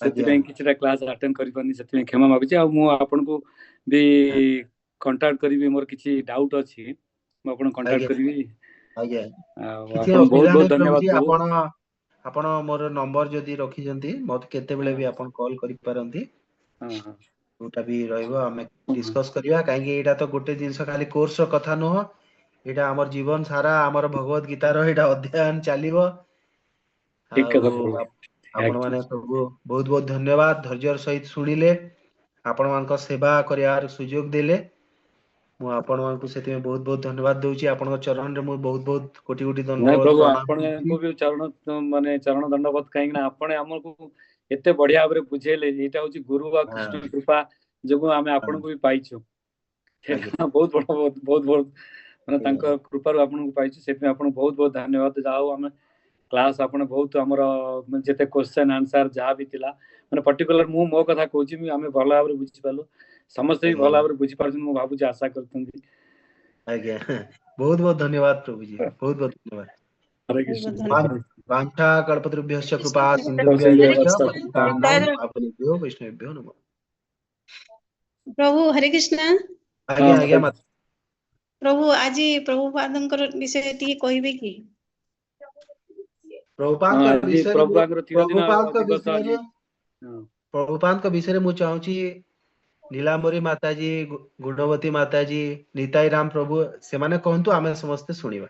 सेति आज्ञा किछटा क्लास अटेंड करि पारनी सेति क्षमा मागुची आ मु आपन को भी कांटेक्ट करिवि मोर किछि डाउट अछि मु आपन कांटेक्ट आज्ञा करिवि आज्ञा आ किछि आपन बहुत असुविधा बहुत नै धन्यवाद प्रभुजी प्रभु आपण मोर नंबर जदि रखिजंती मत केते बेले हाँ भी आपण कॉल करि पारंती हाँ हाँ जोटा भी रहइबो हमें हाँ डिस्कस करिया काहे कि एटा तो गोटे जिंस खाली कोर्स रो कथा न हो एटा हमर जीवन सारा हमर भगवत गीता रो एटा अध्ययन चलिबो ठीक ଆଉ कथा प्रभु ଆପଣ ମାନେ ସବୁ ବହୁତ ବହୁତ ଧନ୍ୟବାଦ ଧୈର୍ଯ୍ୟର ସହିତ ଶୁଣିଲେ ଆପଣ ମାନଙ୍କ ସେବା କରିବାର ସୁଯୋଗ ଦେଲେ ମୁଁ ଆପଣ ମାନଙ୍କୁ ସେଥିପାଇଁ ବହୁତ ବହୁତ ଧନ୍ୟବାଦ ଦଉଛି ଆପଣଙ୍କ ଚରଣରେ ମୁଁ ବହୁତ ବହୁତ କୋଟି କୋଟି ନାଇଁ ଦଣ୍ଡବତ ପ୍ରଭୁ ପ୍ରଣାମ କରୁଛି ଆପଣଙ୍କୁ ବି ଚରଣ ମାନେ ଚରଣ ଦଣ୍ଡବତ କାହିଁକି ନା ଆପଣ ଆମକୁ ଏତେ ବଢିଆ ଭାବରେ ବୁଝେଇଲେ ଏଇଟା ହଉଛି ଗୁରୁ ବା ହଁ କୃଷ୍ଣ କୃପା ଯୋଗୁଁ ଆମେ ହଁ ଆପଣଙ୍କୁ ବି ପାଇଛୁ ଆଜ୍ଞା ସେଇଟା ବହୁତ ବଡ ବହୁତ ବହୁତ ମାନେ ତାଙ୍କ ଆଜ୍ଞା କୃପାରୁ ଆପଣଙ୍କୁ ପାଇଛୁ ସେଥିପାଇଁ ଆପଣଙ୍କୁ ବହୁତ ବହୁତ ଧନ୍ୟବାଦ ଯାହା ହଉ ଆମେ କ୍ଲାସ ଆପଣ ବହୁତ ଆମର ଯେତେ କ୍ୱେଶ୍ଚନ ଆନ୍ସର ଯାହା ବି ଥିଲା ମାନେ ପର୍ଟିକୁଲାର ମୁଁ ମୋ କଥା କହୁଛି ଆମେ ଭଲ ଭାବରେ ବୁଝିପାରିଲୁ ସମସ୍ତେ ବି ଭଲ ଆଜ୍ଞା ଭାବରେ ବୁଝିପାରୁଛନ୍ତି ମୁଁ ଭାବୁଛି ଆଶା କରୁଛନ୍ତି ଆଜ୍ଞା ବହୁତ ବହୁତ ଧନ୍ୟବାଦ ପ୍ରଭୁଜୀ ବହୁତ ବହୁତ ଧନ୍ୟବାଦ ହରେ ବହୁତ କୃଷ୍ଣ ବହୁତ ଧନ୍ୟବାଦ। वाञ्छा कल्पतरुभ्यश्च कृपा कृष्ण सिन्धुभ्यश्च कृष्ण पतितानां पावनेभ्यो वैष्णवेभ्यो नमः प्रभु हरे कृष्ण। आज्ञा आज्ञा माता प्रभु आज प्रभुपादଙ୍କର विषय ଟିକେ କହିବେ କି? प्रभुपाद हाँ का आज विषय रे प्रभुपाद तीन दिन प्रभुपाद का दिवस विषय आज रे प्रभुपाद का विषय रे मु चाहूची नीलांबरी माताजी गुणवती माताजी निताई राम प्रभु से माने कहंतु आमे समस्त सुनिबा